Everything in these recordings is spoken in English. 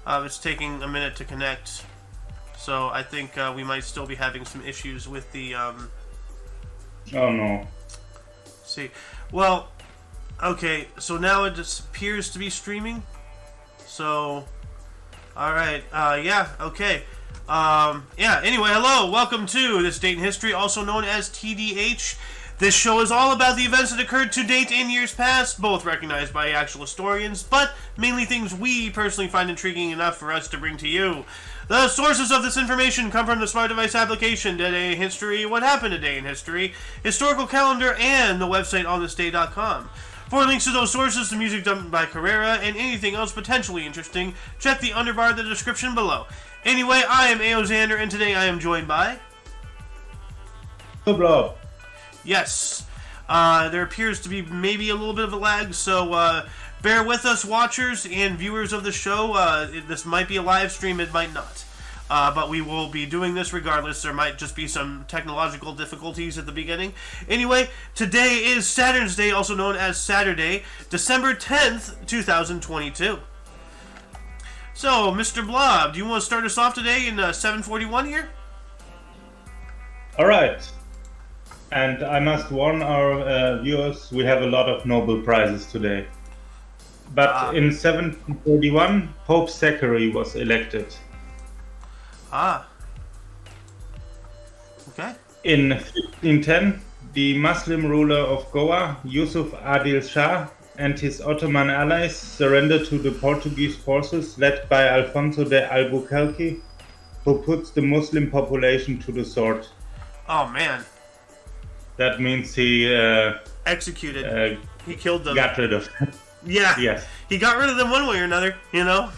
It's taking a minute to connect, so I think we might still be having some issues with the. Oh no. See, well, okay, so now it just appears to be streaming. So, all right, yeah, okay. Yeah, anyway, hello, welcome to This Date in History, also known as TDH. This show is all about the events that occurred to date in years past, both recognized by actual historians, but mainly things we personally find intriguing enough for us to bring to you. The sources of this information come from the Smart Device application, Today in History, What Happened Today in History, Historical Calendar, and the website onthisday.com. For links to those sources, the music done by Carrera, and anything else potentially interesting, check the underbar of the description below. Anyway, I am A.O. Xander, and today I am joined by... Blob. Yes. There appears to be maybe a little bit of a lag, so bear with us, watchers and viewers of the show. This might be a live stream, it might not. But we will be doing this regardless. There might just be some technological difficulties at the beginning. Anyway, today is Saturn's Day, also known as Saturday, December 10th, 2022. So, Mr. Blob, do you want to start us off today in 741 here? Alright. And I must warn our viewers, we have a lot of Nobel Prizes today. But in 1741, Pope Zachary was elected. Okay. In 1510, the Muslim ruler of Goa, Yusuf Adil Shah, and his Ottoman allies surrendered to the Portuguese forces led by Alfonso de Albuquerque, who put the Muslim population to the sword. Oh, man. That means he executed. He killed them. Got rid of them. Yeah. Yes. He got rid of them one way or another, you know?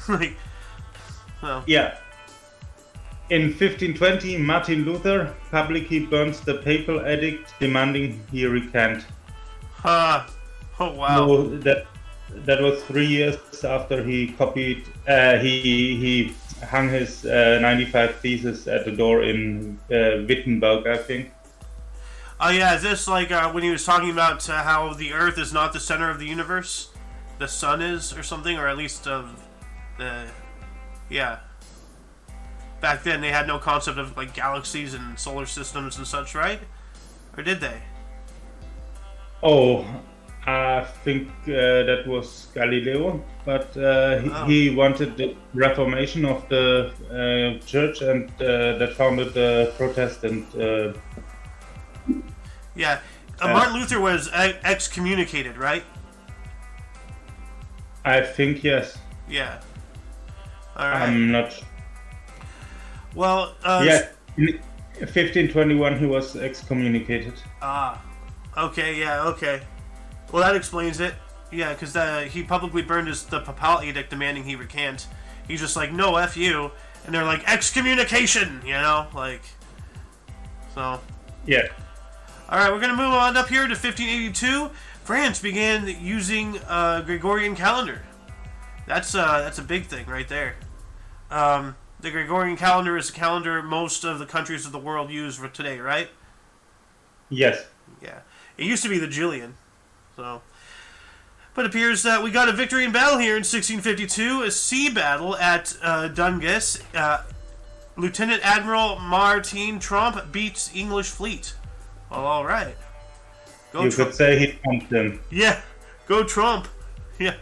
Well. Yeah. In 1520, Martin Luther publicly burns the papal edict demanding he recant. Oh, wow. So that was 3 years after he copied. He hung his 95 theses at the door in Wittenberg, I think. Oh yeah, is this like when he was talking about how the Earth is not the center of the universe? The sun is, or something, or at least yeah. Back then they had no concept of like galaxies and solar systems and such, right? Or did they? Oh, I think that was Galileo, but he wanted the reformation of the church, and that founded the Protestant. Yeah, Martin Luther was excommunicated, right? I think yes. Yeah. All right. I'm not. Well. Yeah, in 1521 he was excommunicated. Okay. Yeah. Okay. Well, that explains it. Yeah, because he publicly burned the papal edict demanding he recant. He's just like, no, F you, and they're like excommunication, you know, like. So. Yeah. Alright, we're going to move on up here to 1582. France began using Gregorian calendar. That's a big thing right there. The Gregorian calendar is the calendar most of the countries of the world use for today, right? Yes. Yeah. It used to be the Julian. So, but it appears that we got a victory in battle here in 1652, a sea battle at Dungas. Lieutenant Admiral Martin Tromp beats English fleet. Well, all right. Go you Trump. Could say he trumped them. Yeah, go Trump. Yeah,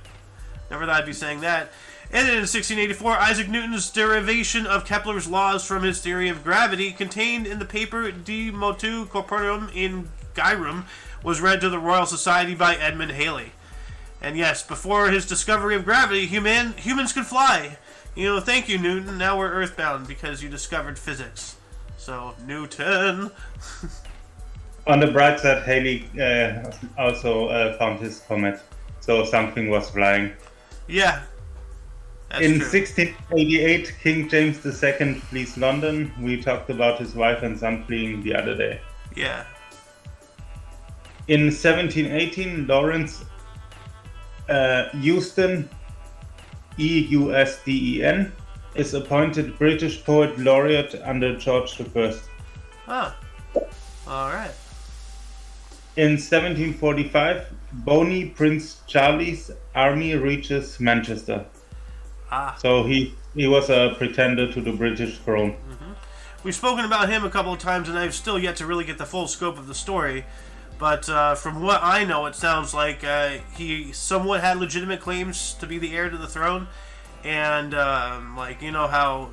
never thought I'd be saying that. And in 1684, Isaac Newton's derivation of Kepler's laws from his theory of gravity, contained in the paper De Motu Corporeum in Gyrum, was read to the Royal Society by Edmund Halley. And yes, before his discovery of gravity, humans could fly. You know, thank you, Newton. Now we're earthbound because you discovered physics. So, Newton. On the bright side, Halley also found his comet, so something was flying. Yeah, that's in true. 1688, King James II flees London. We talked about his wife and son fleeing the other day. Yeah. In 1718, Lawrence Euston, Eusden, is appointed British Poet Laureate under George I. Huh. All right. In 1745, Boney Prince Charlie's army reaches Manchester. Ah. So he was a pretender to the British throne. We've spoken about him a couple of times, and I've still yet to really get the full scope of the story. But from what I know, it sounds like he somewhat had legitimate claims to be the heir to the throne. And, like, you know how,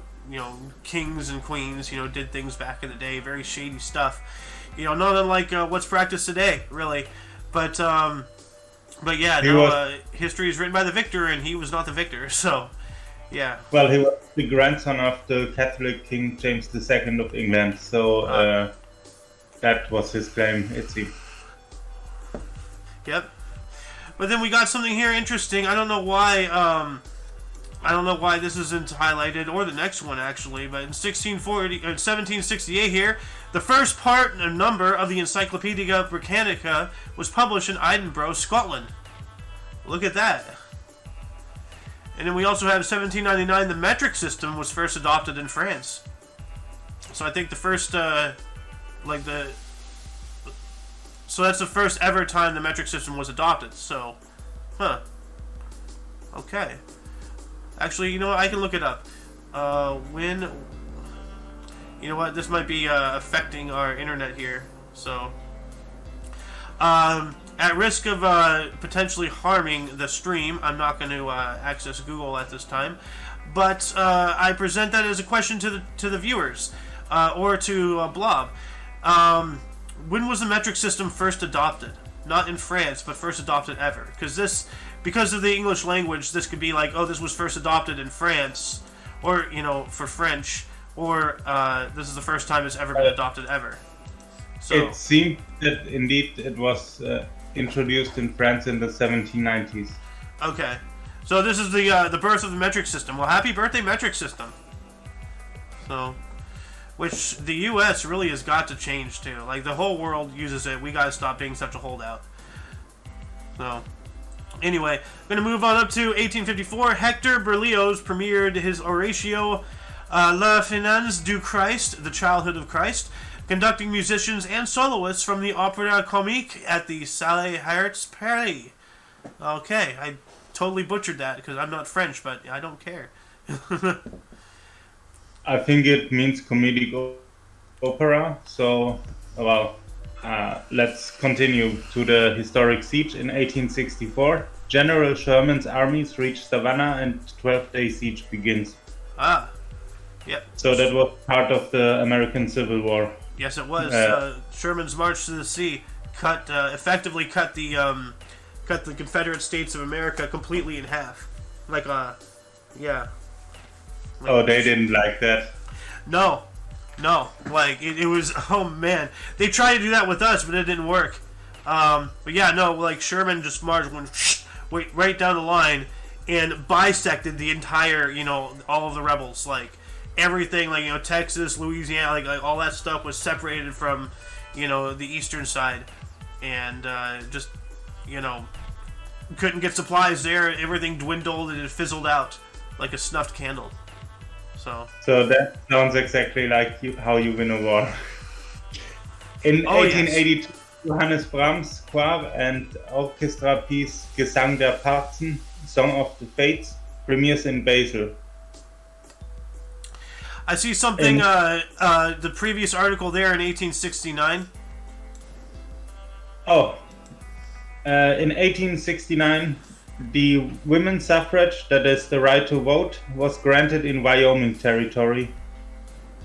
kings and queens, did things back in the day, very shady stuff. Not unlike what's practiced today, really. But yeah, history is written by the victor, and he was not the victor, so... Yeah. Well, he was the grandson of the Catholic King James II of England, so that was his claim, it seems. Yep. But then we got something here interesting. I don't know why this isn't highlighted, or the next one actually. But in 1768 here, the first part and number of the Encyclopaedia Britannica was published in Edinburgh, Scotland. Look at that. And then we also have 1799, the metric system was first adopted in France. So I think the first, so that's the first ever time the metric system was adopted. So, okay. Actually, I can look it up. This might be affecting our internet here. So, at risk of potentially harming the stream, I'm not going to access Google at this time. But I present that as a question to the viewers, or to Blob. When was the metric system first adopted? Not in France, but first adopted ever. Because of the English language, this could be like, oh, this was first adopted in France, or for French, or this is the first time it's ever been adopted ever. So it seemed that indeed it was introduced in France in the 1790s. Okay, so this is the birth of the metric system. Well, happy birthday, metric system. So, which the U.S. really has got to change too. Like, the whole world uses it. We gotta stop being such a holdout. So, anyway, I'm gonna move on up to 1854. Hector Berlioz premiered his Oratio La Finance du Christ, the Childhood of Christ, conducting musicians and soloists from the Opéra Comique at the Salle Hartz Paris. Okay, I totally butchered that because I'm not French, but I don't care. I think it means comedic opera, so, let's continue to the historic siege in 1864. General Sherman's armies reach Savannah and 12-day siege begins. Ah, yep. So that was part of the American Civil War. Yes, it was. Sherman's march to the sea effectively cut the Confederate States of America completely in half. Yeah. Oh, they didn't like that. No. Like, it was, oh man. They tried to do that with us, but it didn't work. But yeah, no, like, Sherman just marched, went right down the line and bisected the entire, all of the rebels. Like, everything, like, Texas, Louisiana, like all that stuff was separated from, the eastern side. And, just, couldn't get supplies there. Everything dwindled and it fizzled out like a snuffed candle. So that sounds exactly like how you win a war. In 1882, yes. Johannes Brahms' choir and orchestra piece Gesang der Parzen, Song of the Fates, premieres in Basel. I see something, the previous article there in 1869. In 1869, the women's suffrage, that is the right to vote, was granted in Wyoming territory,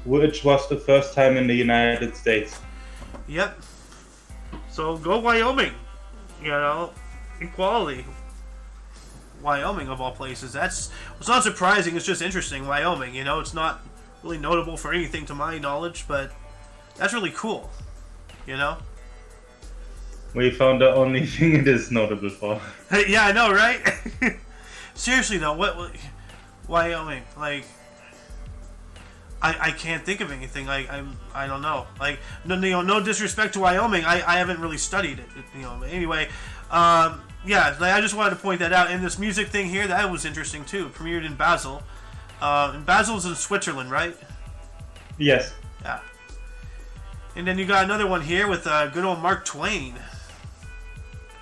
which was the first time in the United States. Yep. So go Wyoming. Equality. Wyoming, of all places. It's not surprising, it's just interesting. Wyoming, it's not really notable for anything to my knowledge, but that's really cool. We found the only thing it is notable for. Yeah, I know, right? Seriously though, what Wyoming? Like, I can't think of anything. Like, I don't know. Like, no disrespect to Wyoming. I haven't really studied it. But anyway, yeah. Like, I just wanted to point that out. And this music thing here, that was interesting too. Premiered in Basel. And Basel's in Switzerland, right? Yes. Yeah. And then you got another one here with good old Mark Twain.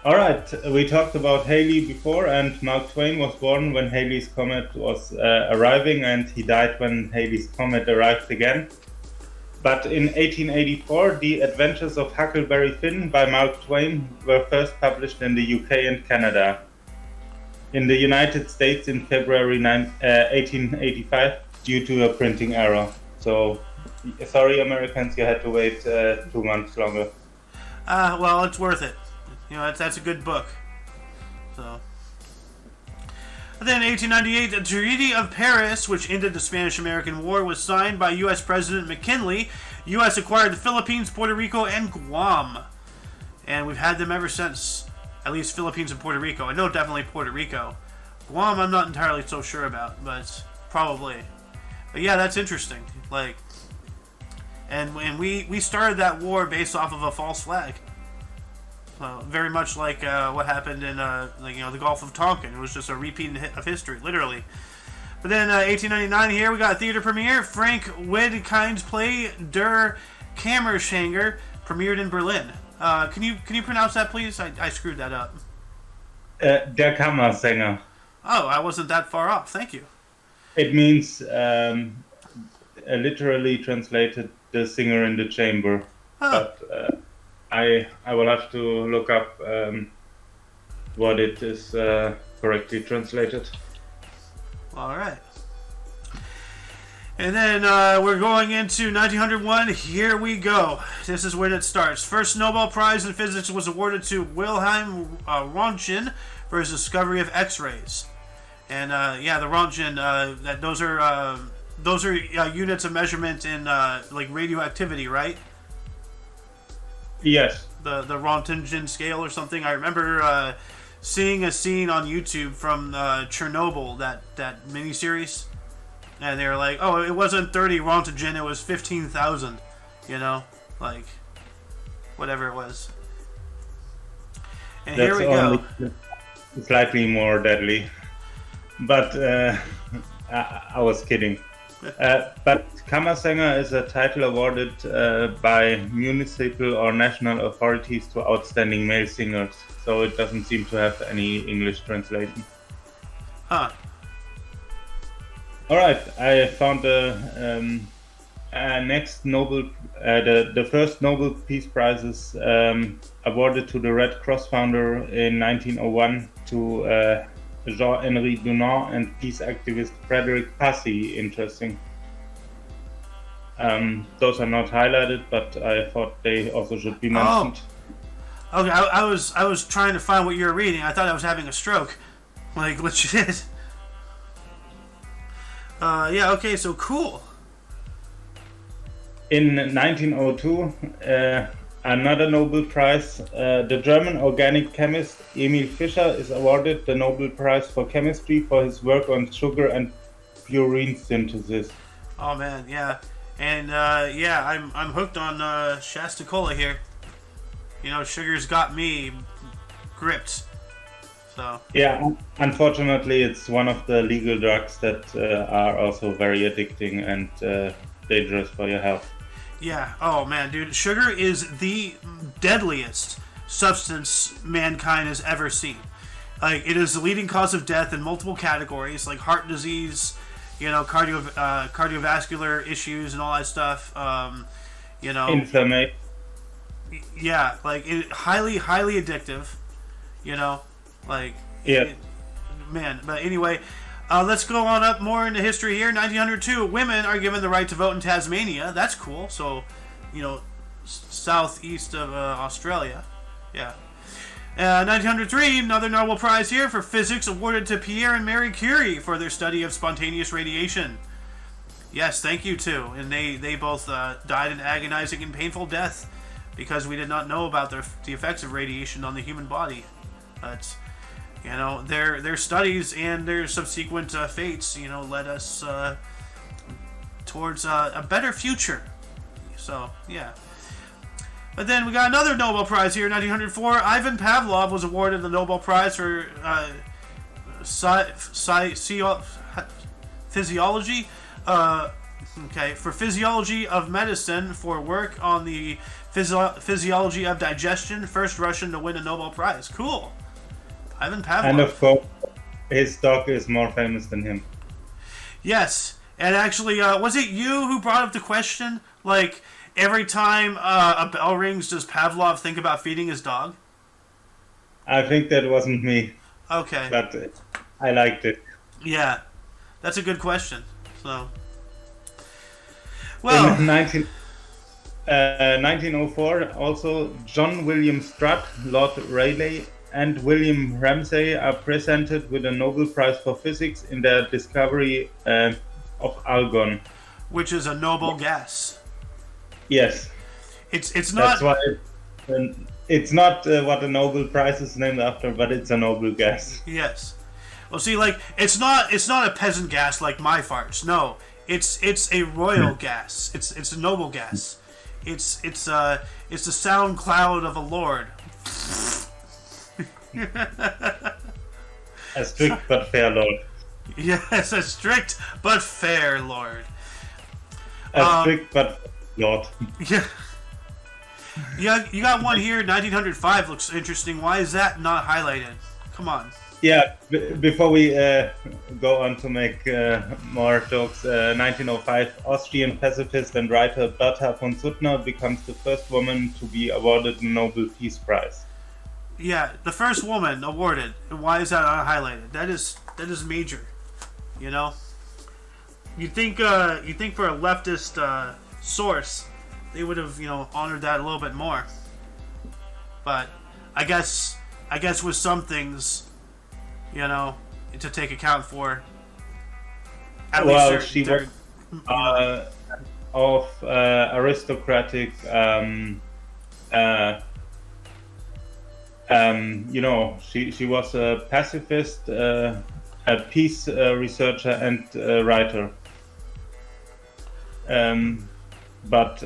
All right, we talked about Halley before, and Mark Twain was born when Halley's Comet was arriving, and he died when Halley's Comet arrived again. But in 1884, The Adventures of Huckleberry Finn by Mark Twain were first published in the UK and Canada. In the United States in February 1885 due to a printing error. So, sorry Americans, you had to wait 2 months longer. Well, it's worth it. You know, that's a good book. So. And then in 1898, the Treaty of Paris, which ended the Spanish-American War, was signed by U.S. President McKinley. U.S. acquired the Philippines, Puerto Rico, and Guam. And we've had them ever since. At least Philippines and Puerto Rico. I know definitely Puerto Rico. Guam, I'm not entirely so sure about, but probably. But yeah, that's interesting. Like, and we started that war based off of a false flag. Very much like what happened in the Gulf of Tonkin. It was just a repeat of history, literally. But then 1899 here, we got a theater premiere. Frank Wedekind's play Der Kammerschänger premiered in Berlin. Can you pronounce that, please? I screwed that up. Der Kammersänger. Oh, I wasn't that far off. Thank you. It means, literally translated, the singer in the chamber. Huh. But I will have to look up what it is correctly translated. All right. And then we're going into 1901. Here we go. This is when it starts. First Nobel Prize in Physics was awarded to Wilhelm Röntgen for his discovery of X-rays. And the Röntgen, those are units of measurement in like radioactivity, right? Yes. The Röntgen scale or something. I remember seeing a scene on YouTube from Chernobyl, that miniseries. And they were like, oh, it wasn't 30 Röntgen, it was 15,000. You know? Like, whatever it was. And That's here we go. Slightly more deadly. But I was kidding. But Kammersänger is a title awarded by municipal or national authorities to outstanding male singers. So it doesn't seem to have any English translation. Huh. All right, I found the next Nobel, the first Nobel Peace Prizes awarded to the Red Cross founder in 1901 to Jean-Henri Dunant and peace activist Frederick Passy. Interesting. Those are not highlighted, but I thought they also should be mentioned. Oh. Okay, I was trying to find what you were reading. I thought I was having a stroke. Like, legit. Yeah, okay, so cool. In 1902, another Nobel Prize, the German organic chemist Emil Fischer is awarded the Nobel Prize for Chemistry for his work on sugar and purine synthesis. Oh man, yeah. And I'm hooked on Shasta Cola here. You know, sugar's got me gripped. So. Yeah, unfortunately, it's one of the legal drugs that are also very addicting and dangerous for your health. Yeah. Oh man, dude, sugar is the deadliest substance mankind has ever seen. Like, it is the leading cause of death in multiple categories, like heart disease, you know, cardiovascular issues and all that stuff. You know, inflammation. Yeah, like highly addictive. You know. Like, yeah. Man, but anyway, let's go on up more into history here. 1902, women are given the right to vote in Tasmania. That's cool. So, you know, southeast of Australia. Yeah. 1903, another Nobel Prize here for physics awarded to Pierre and Marie Curie for their study of spontaneous radiation. Yes, thank you too. And they both died an agonizing and painful death because we did not know about the effects of radiation on the human body. That's... You know, their studies and their subsequent fates, you know, led us towards a better future. So, yeah. But then we got another Nobel Prize here in 1904. Ivan Pavlov was awarded the Nobel Prize for physiology. For physiology of medicine for work on the Physiology of Digestion, first Russian to win a Nobel Prize. Cool. Ivan Pavlov. And of course, his dog is more famous than him. Yes. And actually, was it you who brought up the question? Like, every time a bell rings, does Pavlov think about feeding his dog? I think that wasn't me. Okay. But I liked it. Yeah. That's a good question. So, well, in 1904, also John William Strutt, Lord Rayleigh, and William Ramsay are presented with a Nobel Prize for Physics in their discovery of argon, which is a noble gas. Yes, it's not. That's why it's not what a Nobel Prize is named after, but it's a noble gas. Yes. Well, see, like it's not a peasant gas like my farts. No, it's a royal gas. It's a noble gas. It's the sound cloud of a lord. A strict but fair lord. Yes, a strict but fair lord. A strict but lord. Yeah. Yeah, you got one here. 1905 looks interesting. Why is that not highlighted? Come on. Yeah, before we go on to make more jokes, 1905, Austrian pacifist and writer Bertha von Suttner becomes the first woman to be awarded the Nobel Peace Prize. Yeah, the first woman awarded. And why is that not highlighted? That is major. You know, you think for a leftist source, they would have honored that a little bit more. But I guess with some things, to take account for. Well, she was of aristocratic. She was a pacifist, a peace researcher, and writer. But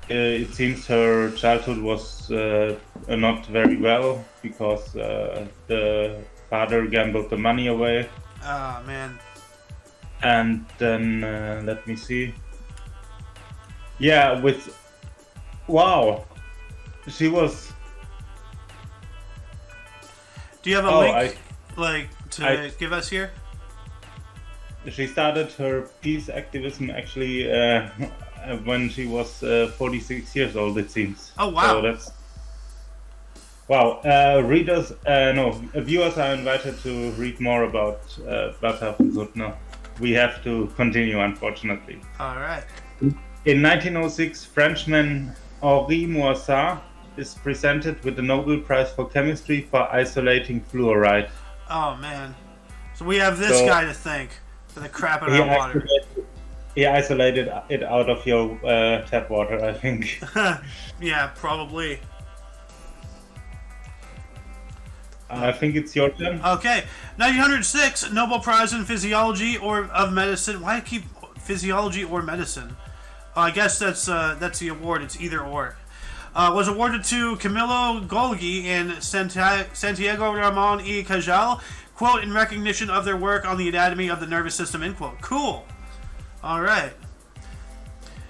it seems her childhood was not very well because the father gambled the money away. Ah, man. And then let me see. Yeah, wow, she was. Do you have a link, to give us here? She started her peace activism actually when she was 46 years old, it seems. Oh, wow. So that's... Wow. Viewers are invited to read more about Bertha von Suttner. We have to continue, unfortunately. All right. In 1906, Frenchman Henri Moissart is presented with the Nobel Prize for Chemistry for isolating fluoride. Oh, man. So we have this guy to thank for the crap in our water. He isolated it out of your tap water, I think. Yeah, probably. I think it's your turn. Okay. 1906, Nobel Prize in Physiology or of Medicine. Why keep Physiology or Medicine? I guess that's the award. It's either or. Was awarded to Camillo Golgi and Santiago Ramon y Cajal, quote, in recognition of their work on the anatomy of the nervous system, end quote. Cool. All right.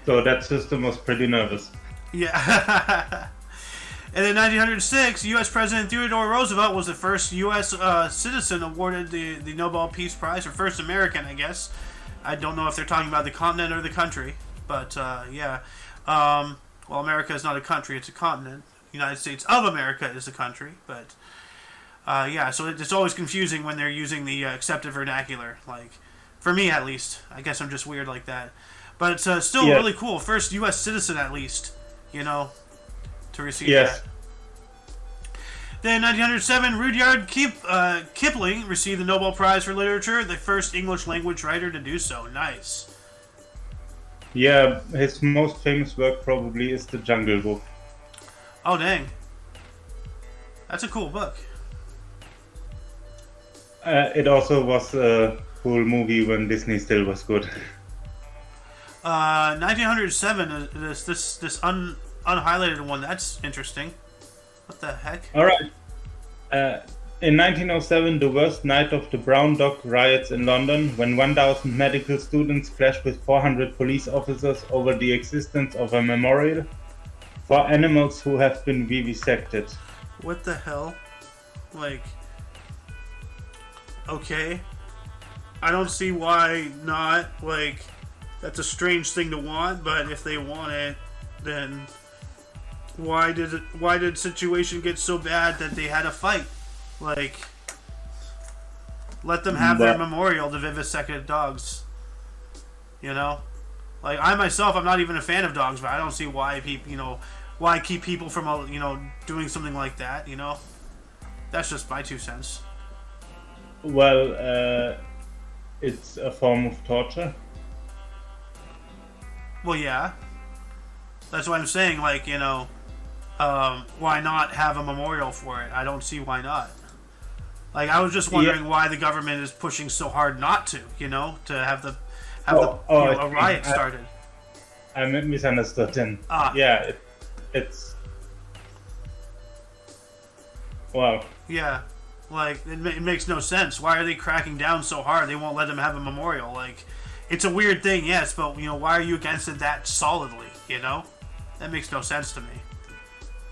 So that system was pretty nervous. Yeah. And in 1906, U.S. President Theodore Roosevelt was the first U.S. Citizen awarded the Nobel Peace Prize, or first American, I guess. I don't know if they're talking about the continent or the country, but yeah. Well, America is not a country, it's a continent. United States of America is a country, but yeah, so it's always confusing when they're using the accepted vernacular, like, for me at least. I guess I'm just weird like that. But it's still really cool. First U.S. citizen, at least, to receive that. Then, 1907, Rudyard Kipling received the Nobel Prize for Literature, the first English language writer to do so. Nice. Yeah, his most famous work probably is The Jungle Book. Oh, dang. That's a cool book. It also was a cool movie when Disney still was good. 1907, this unhighlighted one, that's interesting. What the heck? Alright. In 1907, the worst night of the Brown Dog riots in London, when 1,000 medical students clashed with 400 police officers over the existence of a memorial for animals who have been vivisected. What the hell? Like, okay. I don't see why not. Like, that's a strange thing to want, but if they want it, then why did the situation get so bad that they had a fight? Like, let them have their memorial to vivisected dogs. You know? Like, I myself, I'm not even a fan of dogs, but I don't see why people, why keep people from, doing something like that, you know? That's just my 2 cents. Well, it's a form of torture. Well, yeah. That's what I'm saying, like, why not have a memorial for it? I don't see why not. Like, I was just wondering why the government is pushing so hard not to, to have a riot started. I misunderstood him. Yeah, it's... Wow. Yeah, like, it makes no sense. Why are they cracking down so hard? They won't let them have a memorial. Like, it's a weird thing, yes, but, why are you against it that solidly, That makes no sense to me.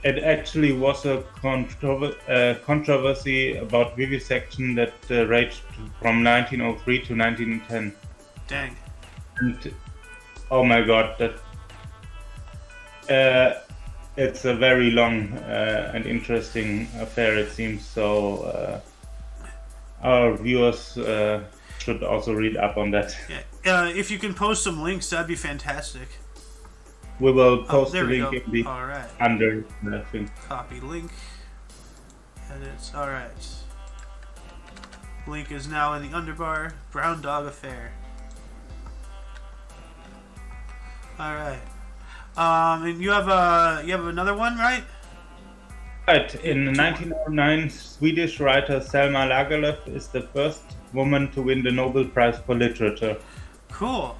It actually was a controversy about vivisection that raged from 1903 to 1910. Dang. And, oh my god, it's a very long and interesting affair, it seems. So our viewers should also read up on that. Yeah. If you can post some links, that'd be fantastic. We will post the link in the Alright. under the thing. Copy link. Edits. Alright. Link is now in the underbar. Brown Dog Affair. Alright. And you have another one, right? Right. In 1909, Swedish writer Selma Lagerlöf is the first woman to win the Nobel Prize for Literature. Cool.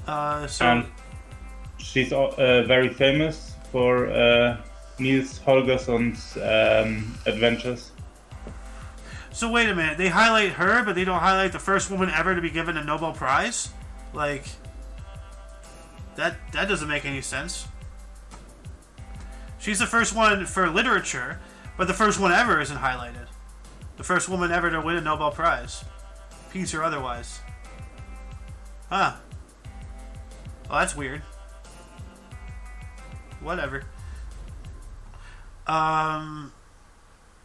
And she's very famous for Niels Holgersson's adventures. So wait a minute, they highlight her, but they don't highlight the first woman ever to be given a Nobel Prize? Like, that doesn't make any sense. She's the first one for literature, but the first one ever isn't highlighted. The first woman ever to win a Nobel Prize. Peace or otherwise. Huh. Well, that's weird. Whatever.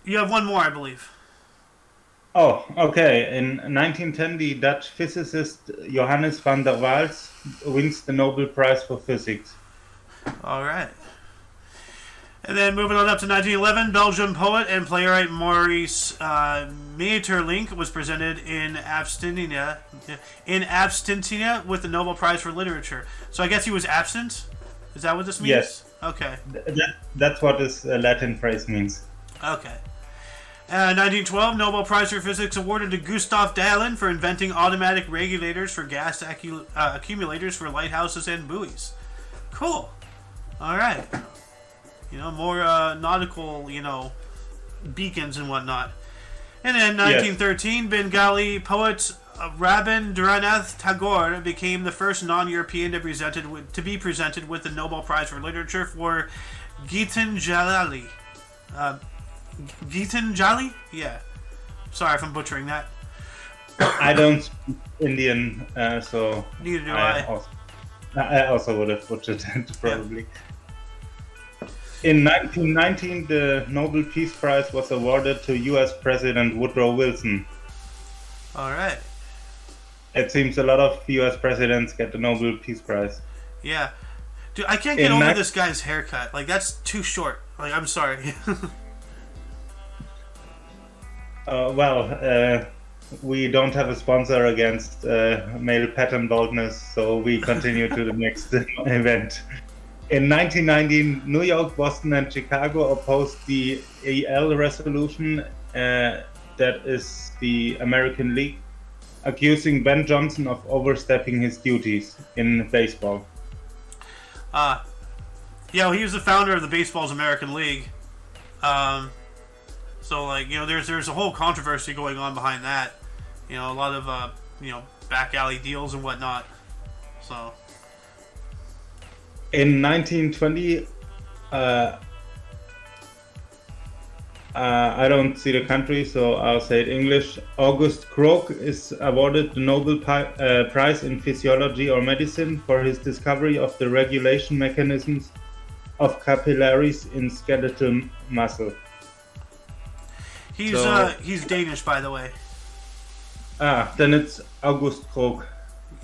You have one more, I believe. Oh, okay. In 1910, the Dutch physicist Johannes van der Waals wins the Nobel Prize for Physics. All right. And then moving on up to 1911, Belgian poet and playwright Maurice Maeterlinck was presented in absentia with the Nobel Prize for Literature. So I guess he was absent? Is that what this means? Yes. Okay. That's what this Latin phrase means. Okay. 1912, Nobel Prize for Physics awarded to Gustav Dalén for inventing automatic regulators for gas accumulators for lighthouses and buoys. Cool. All right. More nautical, beacons and whatnot. And then 1913, yes. Bengali poet Rabindranath Tagore became the first non-European to be presented with the Nobel Prize for Literature for Gitanjali. Gitanjali? Yeah. Sorry if I'm butchering that. I don't speak Indian, so... Neither do I. I also would have butchered it, probably. Yeah. In 1919, the Nobel Peace Prize was awarded to U.S. President Woodrow Wilson. All right. It seems a lot of U.S. presidents get the Nobel Peace Prize. Yeah. Dude, I can't get over this guy's haircut. Like, that's too short. Like, I'm sorry. We don't have a sponsor against male pattern baldness, so we continue to the next event. In 1919, New York, Boston, and Chicago opposed the AL resolution, that is the American League, accusing Ben Johnson of overstepping his duties in baseball. He was the founder of the Baseball's American League. So, like, there's a whole controversy going on behind that. A lot of, back alley deals and whatnot. So. In 1920, I don't see the country, so I'll say it English. August Krog is awarded the Nobel Prize in Physiology or Medicine for his discovery of the regulation mechanisms of capillaries in skeletal muscle. He's Danish, by the way. Then it's August Krog.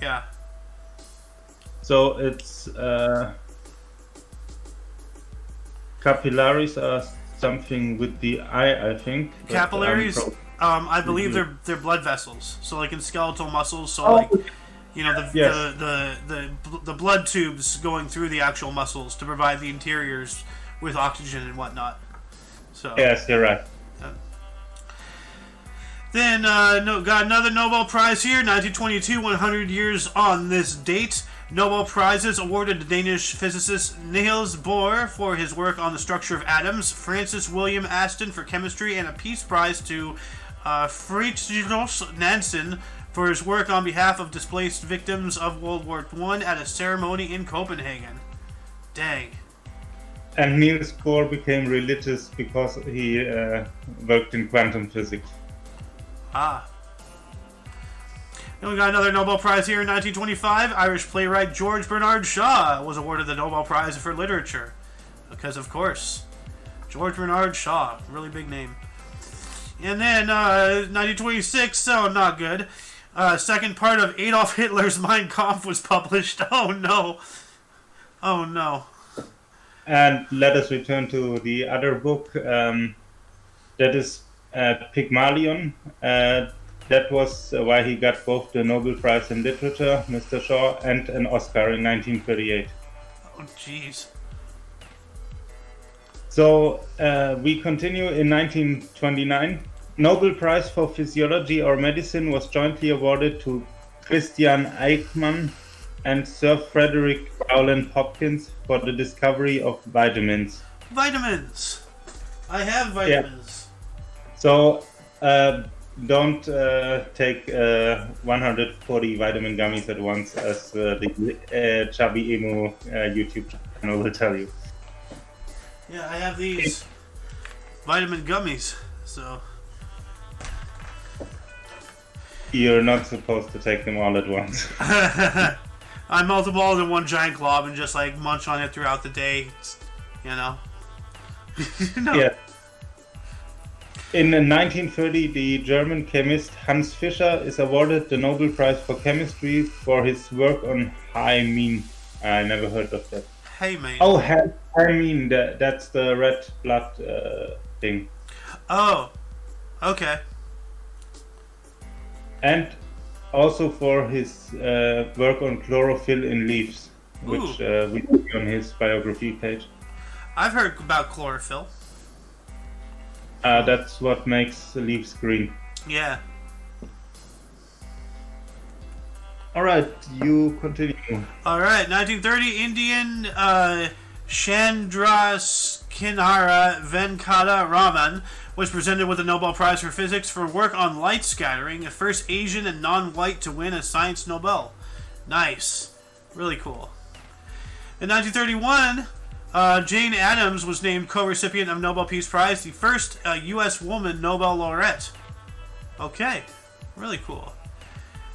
Yeah. So it's capillaries are something with the eye, I think. Capillaries, I believe they're blood vessels. So like in skeletal muscles, so the blood tubes going through the actual muscles to provide the interiors with oxygen and whatnot. So yes, you're right. Then got another Nobel Prize here, 1922, 100 years on this date. Nobel Prizes awarded to Danish physicist Niels Bohr for his work on the structure of atoms, Francis William Aston for chemistry, and a Peace Prize to Fridtjof Nansen for his work on behalf of displaced victims of World War I at a ceremony in Copenhagen. Dang. And Niels Bohr became religious because he worked in quantum physics. Then we got another Nobel Prize here in 1925. Irish playwright George Bernard Shaw was awarded the Nobel Prize for Literature. Because, of course, George Bernard Shaw. Really big name. And then, 1926, so not good. Second part of Adolf Hitler's Mein Kampf was published. Oh, no. Oh, no. And let us return to the other book. That is Pygmalion. That was why he got both the Nobel Prize in Literature, Mr. Shaw, and an Oscar in 1938. Oh, jeez. So we continue in 1929. Nobel Prize for Physiology or Medicine was jointly awarded to Christian Eichmann and Sir Frederick Rowland Hopkins for the discovery of vitamins. Vitamins! I have vitamins. Yeah. So don't take 140 vitamin gummies at once, as the Chubby Emu YouTube channel will tell you. Yeah, I have these vitamin gummies, so... You're not supposed to take them all at once. I multiball in one giant glob and just like munch on it throughout the day, you know? Yeah. In 1930, the German chemist Hans Fischer is awarded the Nobel Prize for Chemistry for his work on hyamine. I never heard of that. Hyamine. Oh, hyamine. That's the red blood thing. Oh, okay. And also for his work on chlorophyll in leaves, which we see on his biography page. I've heard about chlorophyll. That's what makes the leaves green. Yeah. Alright, you continue. Alright, 1930, Indian Chandrasekhara Venkata Raman was presented with the Nobel Prize for Physics for work on light scattering, the first Asian and non-white to win a science Nobel. Nice. Really cool. In 1931, Jane Addams was named co-recipient of Nobel Peace Prize, the first U.S. woman Nobel laureate. Okay, really cool.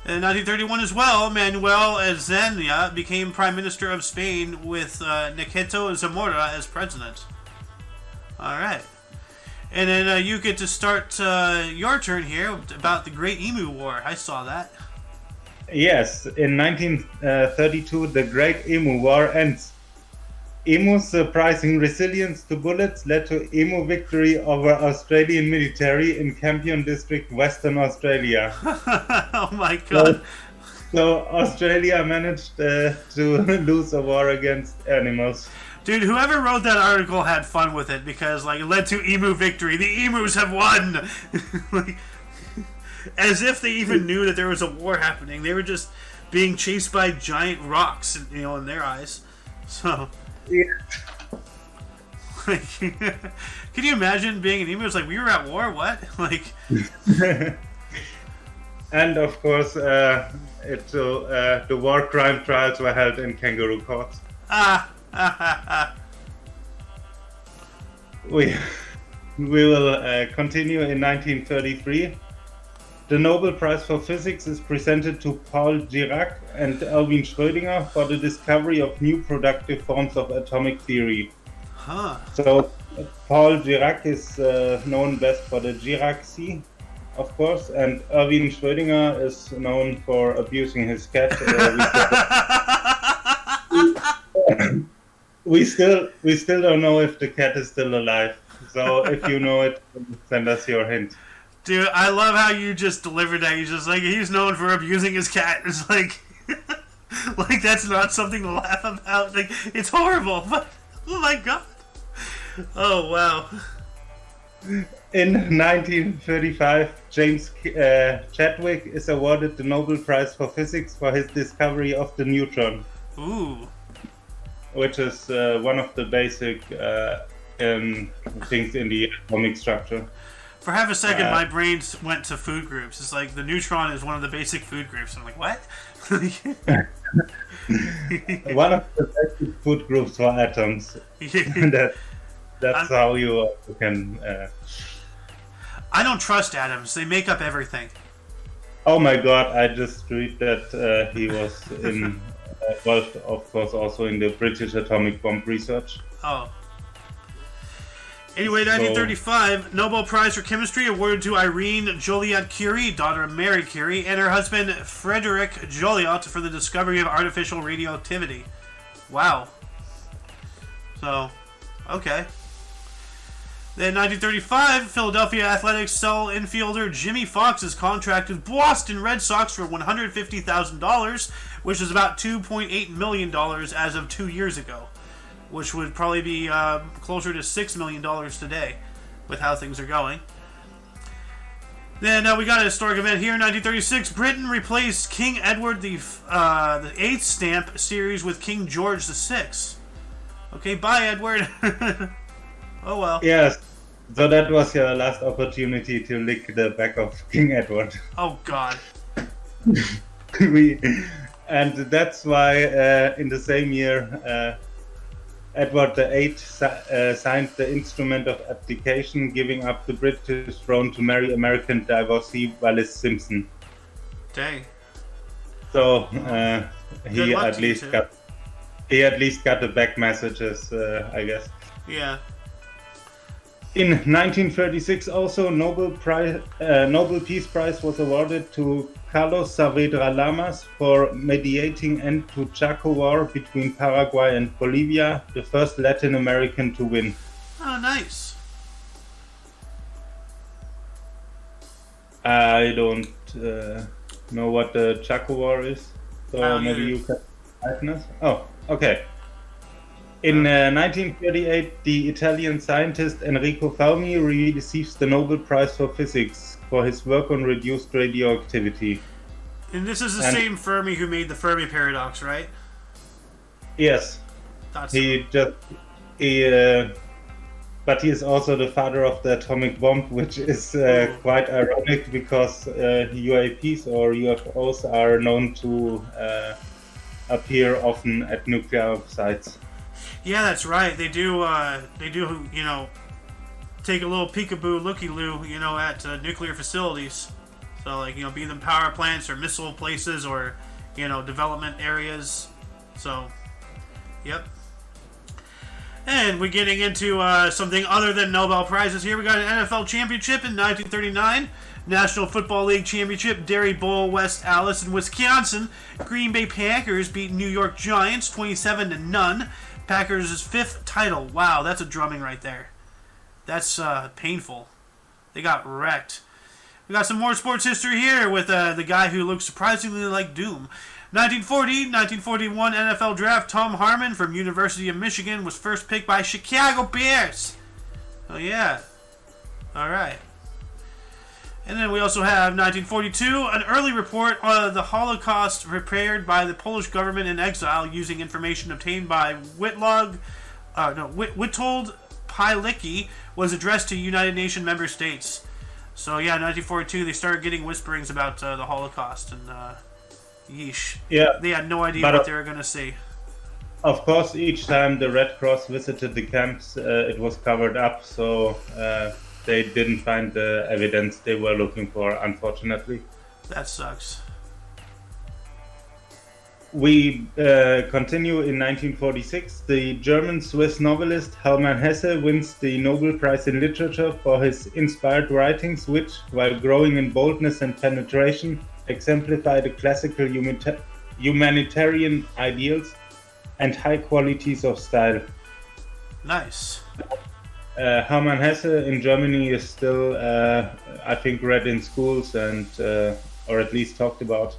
In 1931 as well, Manuel Azaña became Prime Minister of Spain with Niceto Zamora as president. Alright. And then you get to start your turn here about the Great Emu War. I saw that. Yes, in 1932, the Great Emu War ends. Emu's surprising resilience to bullets led to emu victory over Australian military in Campion District, Western Australia. Oh my god. So Australia managed to lose a war against animals. Dude, whoever wrote that article had fun with it because, like, it led to emu victory. The emus have won! Like, as if they even knew that there was a war happening. They were just being chased by giant rocks, you know, in their eyes. So... Yeah. Like, can you imagine being an emu? It's like, we were at war, what? Like... And of course, the war crime trials were held in kangaroo courts. We will continue in 1933. The Nobel Prize for Physics is presented to Paul Dirac and Erwin Schrödinger for the discovery of new productive forms of atomic theory. Huh. So, Paul Dirac is known best for the Dirac sea, of course, and Erwin Schrödinger is known for abusing his cat. We still don't know if the cat is still alive. So if you know it, send us your hint. Dude, I love how you just delivered that. He's just like, he's known for abusing his cat. It's like, like that's not something to laugh about. Like, it's horrible, but oh my god. Oh wow. In 1935, James Chadwick is awarded the Nobel Prize for Physics for his discovery of the neutron. Ooh. Which is one of the basic things in the atomic structure. For half a second, my brain went to food groups. It's like the neutron is one of the basic food groups. I'm like, what? One of the basic food groups for atoms. That's how you can... I don't trust atoms. They make up everything. Oh my god, I just read that he was involved, of course, also in the British atomic bomb research. Oh. Anyway, 1935, Nobel Prize for Chemistry awarded to Irene Joliot-Curie, daughter of Marie Curie, and her husband Frederick Joliot for the discovery of artificial radioactivity. Wow. So, okay. Then 1935, Philadelphia Athletics sell infielder Jimmy Fox's contract with Boston Red Sox for $150,000, which is about $2.8 million as of 2 years ago, which would probably be closer to $6 million today with how things are going. Then we got a historic event here in 1936. Britain replaced King Edward the 8th stamp series with King George VI. Okay, bye, Edward. Oh well. Yes, so that was your last opportunity to lick the back of King Edward. Oh God. And that's why in the same year Edward VIII signed the instrument of abdication, giving up the British throne to marry American divorcee Wallis Simpson. Dang. So he at least got the back messages, I guess. Yeah. In 1936, also Nobel Peace Prize was awarded to Carlos Saavedra Lamas for mediating end to Chaco War between Paraguay and Bolivia, the first Latin American to win. Oh, nice. I don't know what the Chaco War is, so maybe you can enlighten us. Oh, okay. In 1938, the Italian scientist Enrico Fermi receives the Nobel Prize for Physics for his work on reduced radioactivity. And this is the same Fermi who made the Fermi paradox, right? Yes. But he is also the father of the atomic bomb, which is quite ironic because UAPs or UFOs are known to appear often at nuclear sites. Yeah, that's right. They do, you know, take a little peekaboo, looky-loo, you know, at nuclear facilities. So, like, you know, be them power plants or missile places or, you know, development areas. So, yep. And we're getting into something other than Nobel Prizes here. We got an NFL championship in 1939. National Football League Championship, Dairy Bowl, West Allis in Wisconsin. Green Bay Packers beat New York Giants 27-0. Packers' 5th title. Wow, that's a drumming right there. That's painful. They got wrecked. We got some more sports history here with the guy who looks surprisingly like Doom. 1941 NFL Draft. Tom Harmon from University of Michigan was first picked by Chicago Bears. Oh yeah. All right. And then we also have 1942, an early report of the Holocaust prepared by the Polish government in exile using information obtained by Witold Pilicky was addressed to United Nations member states. So yeah, 1942 they started getting whisperings about the Holocaust, and yeesh. Yeah. They had no idea what they were going to see. Of course, each time the Red Cross visited the camps, it was covered up, so they didn't find the evidence they were looking for, unfortunately. That sucks. We continue in 1946. The German-Swiss novelist Hermann Hesse wins the Nobel Prize in Literature for his inspired writings, which, while growing in boldness and penetration, exemplify the classical humanitarian ideals and high qualities of style. Nice. Hermann Hesse in Germany is still, I think, read in schools and or at least talked about.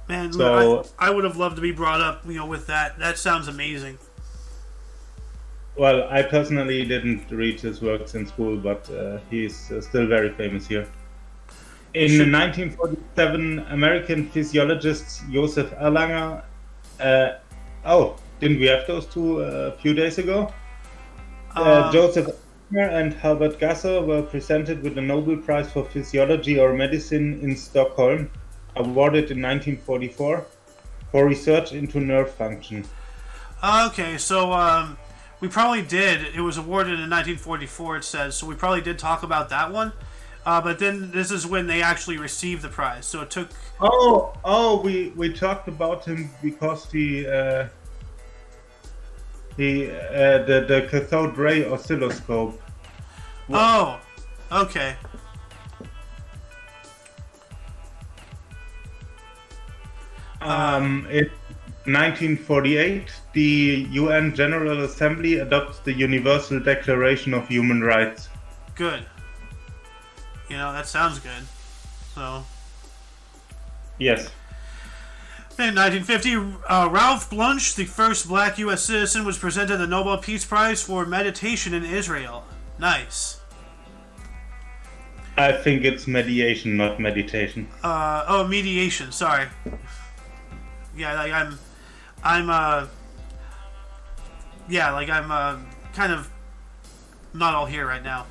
Man, so, I would have loved to be brought up, with that. That sounds amazing. Well, I personally didn't read his works in school, but he's still very famous here. In 1947, American physiologist Joseph Erlanger. Didn't we have those two a few days ago? Joseph Erlanger and Herbert Gasser were presented with the Nobel Prize for Physiology or Medicine in Stockholm, awarded in 1944 for research into nerve function. Okay, so we probably did. It was awarded in 1944, it says, so we probably did talk about that one. But then this is when they actually received the prize. So it took... We talked about him because the cathode ray oscilloscope. Oh, okay. In 1948, the UN General Assembly adopts the Universal Declaration of Human Rights. Good. That sounds good. So. Yes. In 1950, Ralph Bunche, the first black U.S. citizen, was presented the Nobel Peace Prize for meditation in Israel. Nice. I think it's mediation, not meditation. Mediation. Sorry. Yeah, I'm kind of not all here right now.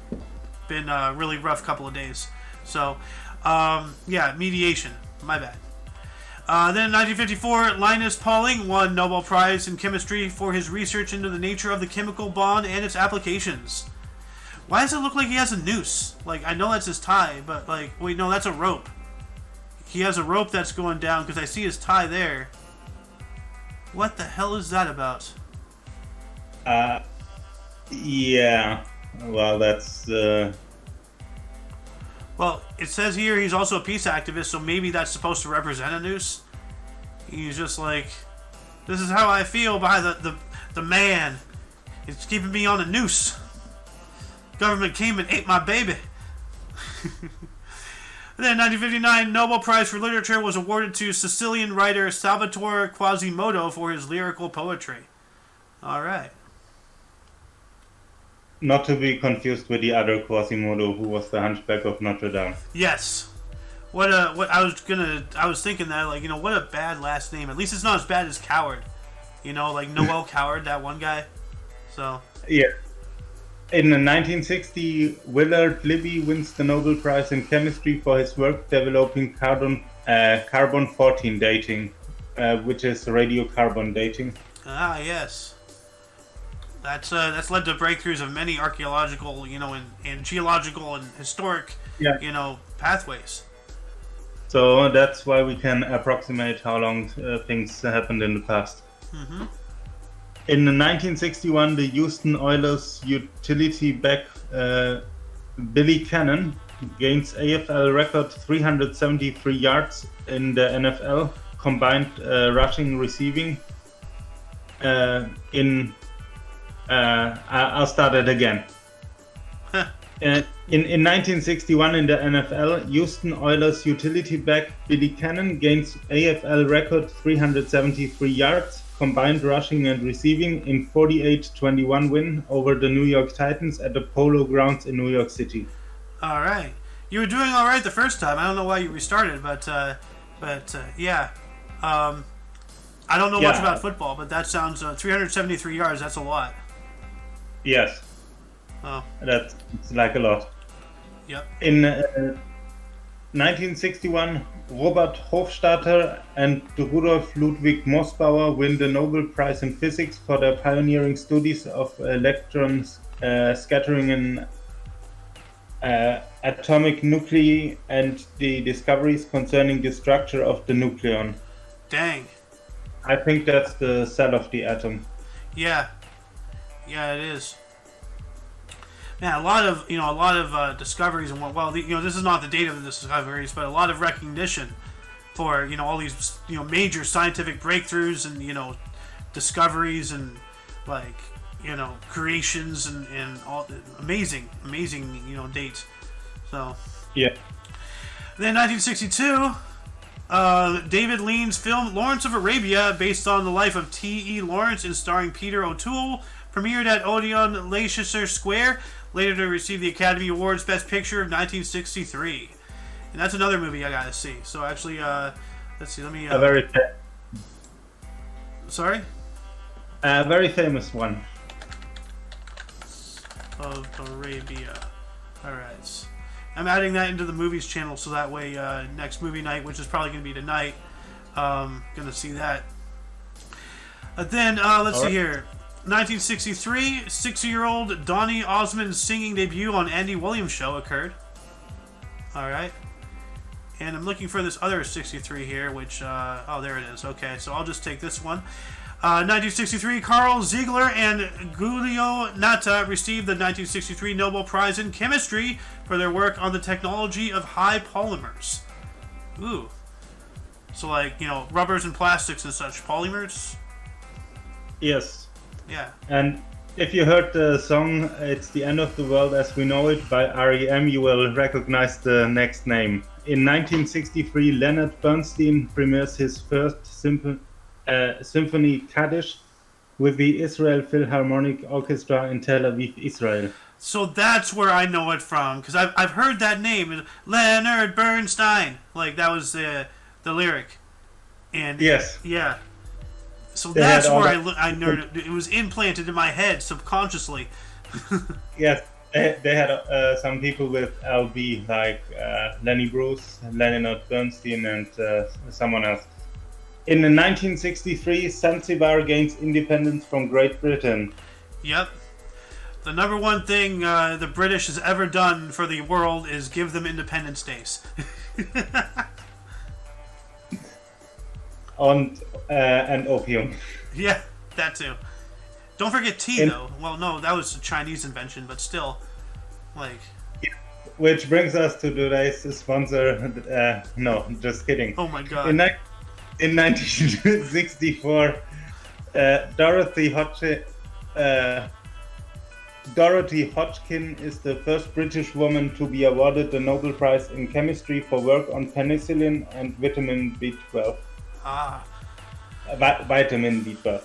Been a really rough couple of days. So, mediation. My bad. Then in 1954, Linus Pauling won Nobel Prize in Chemistry for his research into the nature of the chemical bond and its applications. Why does it look like he has a noose? I know that's his tie, but, wait, no, that's a rope. He has a rope that's going down because I see his tie there. What the hell is that about? Yeah. Well, that's... Well, it says here he's also a peace activist, so maybe that's supposed to represent a noose. He's just like, this is how I feel by the man. It's keeping me on a noose. Government came and ate my baby. Then in 1959, Nobel Prize for Literature was awarded to Sicilian writer Salvatore Quasimodo for his lyrical poetry. All right. Not to be confused with the other Quasimodo, who was the Hunchback of Notre Dame. Yes. What I was thinking that, what a bad last name. At least it's not as bad as Coward. Noel Coward, that one guy. So. Yeah. In 1960, Willard Libby wins the Nobel Prize in Chemistry for his work developing carbon-14 dating, which is radiocarbon dating. Ah, yes. That's led to breakthroughs of many archaeological, and geological and historic, pathways. So that's why we can approximate how long things happened in the past. Mm-hmm. In 1961, the Houston Oilers utility back Billy Cannon gains AFL record 373 yards in the NFL combined rushing receiving. I'll start it again. In 1961 in the NFL, Houston Oilers utility back Billy Cannon gains AFL record 373 yards combined rushing and receiving in 48-21 win over the New York Titans at the Polo Grounds in New York City. All right. You were doing all right the first time. I don't know why you restarted, but yeah. I don't know much about football, but that sounds 373 yards. That's a lot. Yes. Oh, That's like a lot. yep. In 1961, Robert Hofstadter and Rudolf Ludwig Mossbauer win the Nobel Prize in Physics for their pioneering studies of electrons scattering in atomic nuclei and the discoveries concerning the structure of the nucleon. Dang. I think that's the cell of the atom. Yeah. Yeah, it is. Man, a lot of discoveries and this is not the date of the discoveries, but a lot of recognition for all these major scientific breakthroughs and discoveries and creations and all amazing dates. So yeah. Then 1962, David Lean's film Lawrence of Arabia, based on the life of T.E. Lawrence and starring Peter O'Toole, premiered at Odeon Leicester Square, later to receive the Academy Awards Best Picture of 1963. And that's another movie I gotta see. So actually, let's see, let me... Sorry? A very famous one. Of Arabia. Alright. I'm adding that into the movies channel so that way next movie night, which is probably going to be tonight, gonna see that. Then, let's see here. 1963, 6-year-old Donny Osmond's singing debut on Andy Williams' show occurred. Alright. And I'm looking for this other 63 here, which, oh, there it is. Okay, so I'll just take this one. 1963, Carl Ziegler and Giulio Natta received the 1963 Nobel Prize in Chemistry for their work on the technology of high polymers. Ooh. So, rubbers and plastics and such. Polymers? Yes. Yeah. And if you heard the song It's the End of the World as We Know It by R.E.M., you will recognize the next name. In 1963, Leonard Bernstein premieres his first Symphony Kaddish with the Israel Philharmonic Orchestra in Tel Aviv, Israel. So that's where I know it from, because I've heard that name, Leonard Bernstein. That was the lyric. And yes. Yeah. So that's where I learned it. It was implanted in my head subconsciously. Yes, they had some people with LB like Lenny Bruce, Leonard Bernstein, and someone else. In 1963, Zanzibar gains independence from Great Britain. Yep. The number one thing the British has ever done for the world is give them Independence Days. And opium. Yeah, that too. Don't forget tea, though. Well, no, that was a Chinese invention, but still, Which brings us to today's sponsor. No, just kidding. Oh my god. In 1964, Dorothy Hodgkin is the first British woman to be awarded the Nobel Prize in Chemistry for work on penicillin and vitamin B12. Ah. Vitamin B12.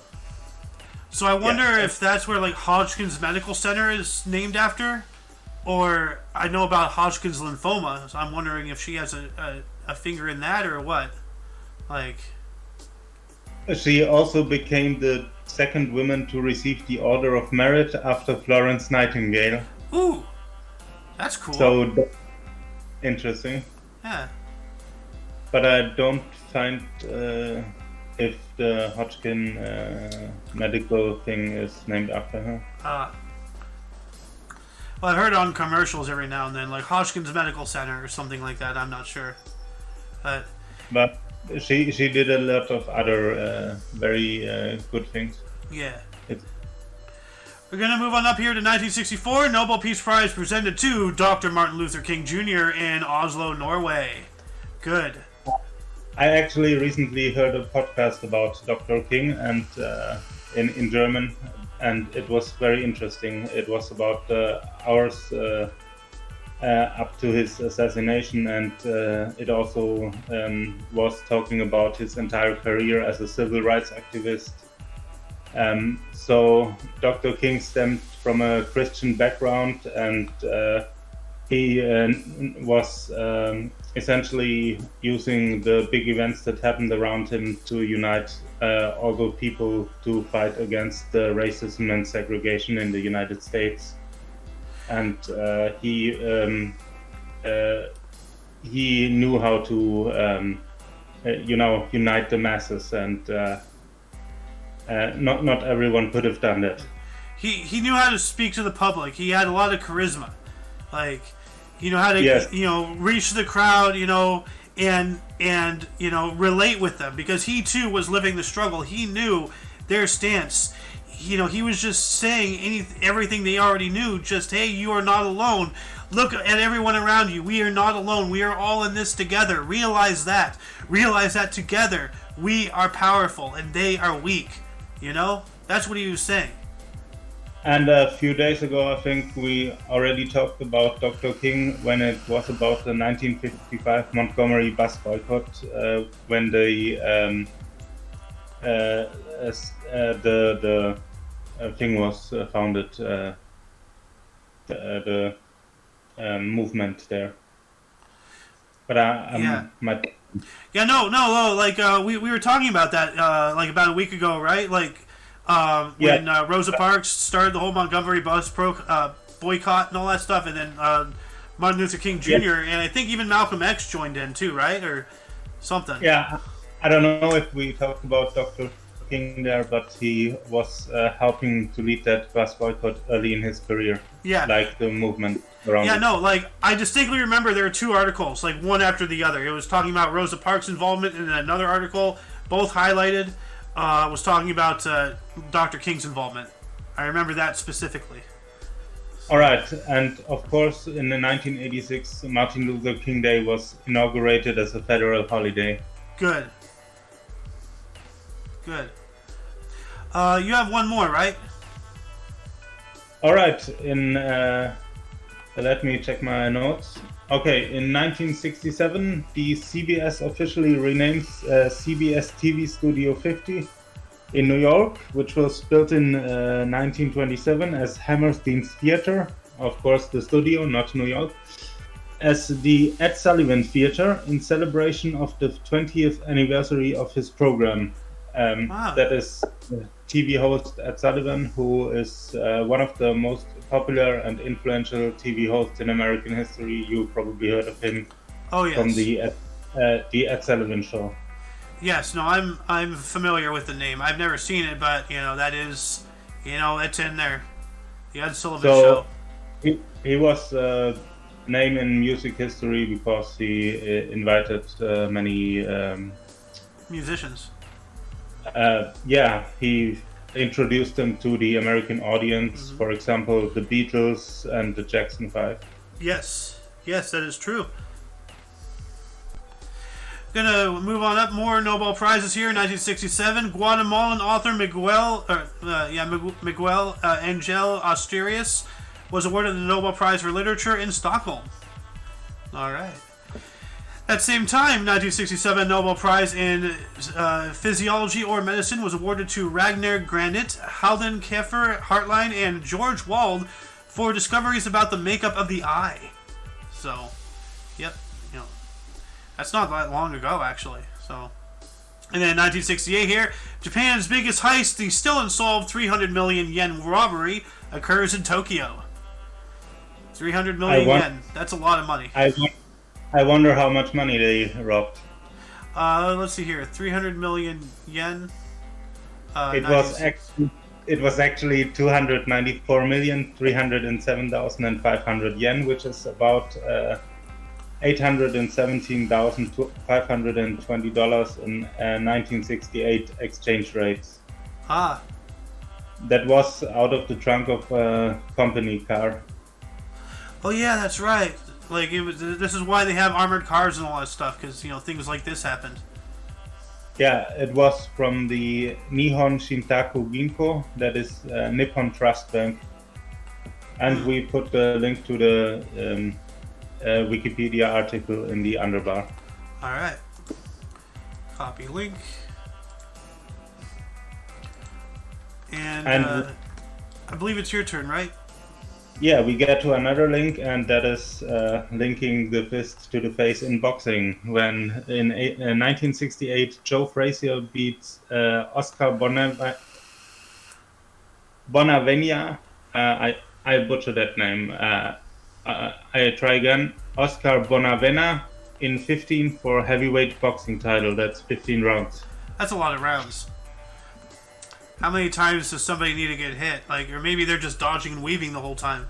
So I wonder if that's where Hodgkin's Medical Center is named after, or I know about Hodgkin's lymphoma, so I'm wondering if she has a finger in that or what. She also became the second woman to receive the Order of Merit after Florence Nightingale. Ooh, that's cool. So interesting. Yeah. But I don't find if the Hodgkin medical thing is named after her. Well, I've heard on commercials every now and then, Hodgkin's Medical Center or something like that. I'm not sure. But she did a lot of other very good things. Yeah. We're going to move on up here to 1964. Nobel Peace Prize presented to Dr. Martin Luther King Jr. in Oslo, Norway. Good. I actually recently heard a podcast about Dr. King and in German, and it was very interesting. It was about hours up to his assassination, and it also was talking about his entire career as a civil rights activist. So Dr. King stemmed from a Christian background, and he was essentially using the big events that happened around him to unite all the people to fight against the racism and segregation in the United States. and he knew how to unite the masses, and not everyone could have done that. He knew how to speak to the public. He had a lot of charisma, like he knew how to reach the crowd, and relate with them, because he too was living the struggle. He knew their stance. He was just saying everything they already knew. Just, hey, you are not alone. Look at everyone around you. We are not alone. We are all in this together. Realize that. Realize that together we are powerful and they are weak. That's what he was saying. And a few days ago, I think we already talked about Dr. King when it was about the 1955 Montgomery bus boycott, when the thing was founded, the movement there. But we were talking about that like about a week ago, right? Like when Rosa Parks started the whole Montgomery bus boycott and all that stuff, and then Martin Luther King Jr. and I think even Malcolm X joined in too, right, or something. Yeah, I don't know if we talked about Dr. King there, but he was helping to lead that bus boycott early in his career. Yeah, like the movement around. Yeah, no, like I distinctly remember there were two articles, like one after the other. It was talking about Rosa Parks' involvement, and then another article, both highlighted, was talking about Dr. King's involvement. I remember that specifically. All right, and of course, in the 1986, Martin Luther King Day was inaugurated as a federal holiday. Good. Good. You have one more, right? All right. Let me check my notes. Okay, in 1967, the CBS officially renamed CBS TV Studio 50 in New York, which was built in 1927 as Hammerstein's Theater, of course the studio, not New York, as the Ed Sullivan Theater in celebration of the 20th anniversary of his program. That is TV host Ed Sullivan, who is one of the most popular and influential TV hosts in American history. You probably heard of him from the Ed Sullivan Show. Yes, no, I'm familiar with the name. I've never seen it, but that is, it's in there. The Ed Sullivan Show. He was a name in music history because he invited many musicians. He introduced them to the American audience. For example, the Beatles and the Jackson 5. Yes, that is true. Gonna move on up. More Nobel Prizes here. 1967, Guatemalan author Miguel Angel Asturias was awarded the Nobel Prize for Literature in Stockholm. All right. At the same time, 1967 Nobel Prize in Physiology or Medicine was awarded to Ragnar Granit, Halden Keffer Hartline, and George Wald for discoveries about the makeup of the eye. So, yep, that's not that long ago, actually. So, and then 1968 here, Japan's biggest heist, the still unsolved 300 million yen robbery, occurs in Tokyo. 300 million yen. That's a lot of money. I wonder how much money they robbed. Let's see here. 300 million yen. It was actually 294,307,500 yen, which is about $817,520 in 1968 exchange rates. That was out of the trunk of a company car. Oh yeah, that's right. Like this is why they have armored cars and all that stuff, because things like this happened. Yeah, it was from the Nihon Shintaku Ginko, that is Nippon Trust Bank, and we put the link to the Wikipedia article in the underbar. All right, copy link, and I believe it's your turn, right? Yeah, we get to another link, and that is linking the fist to the face in boxing. When in 1968, Joe Frazier beats Oscar Bonavenia. I butchered that name. I try again. Oscar Bonavena in 15 for heavyweight boxing title. That's 15 rounds. That's a lot of rounds. How many times does somebody need to get hit? Like, or maybe they're just dodging and weaving the whole time.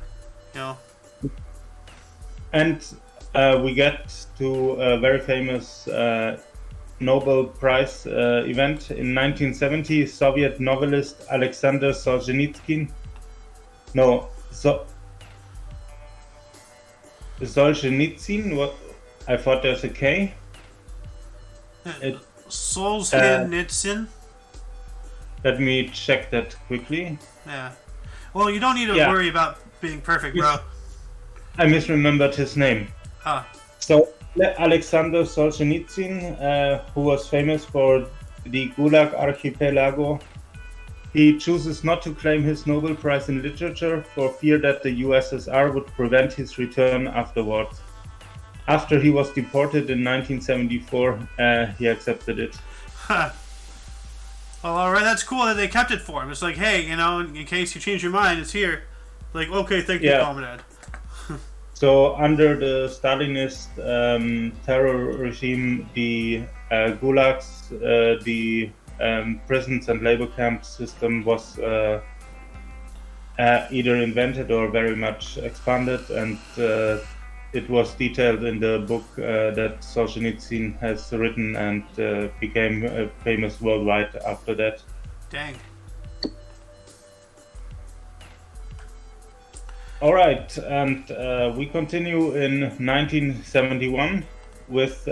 You know. And we get to a very famous Nobel Prize event in 1970. Soviet novelist Alexander Solzhenitsyn. Solzhenitsyn. What? I thought there's a K. Solzhenitsyn. Let me check that quickly. Yeah. Well, you don't need to worry about being perfect, bro. I misremembered his name. So, Alexander Solzhenitsyn, who was famous for the Gulag Archipelago, he chooses not to claim his Nobel Prize in Literature for fear that the USSR would prevent his return afterwards. After he was deported in 1974, he accepted it. Well, alright, that's cool that they kept it for him. It's like, hey, you know, in case you change your mind, it's here. Like, okay, thank you, Comrade. So, under the Stalinist terror regime, the gulags, the prisons and labor camp system was either invented or very much expanded, and it was detailed in the book that Solzhenitsyn has written and became famous worldwide after that. Dang. All right, and we continue in 1971 with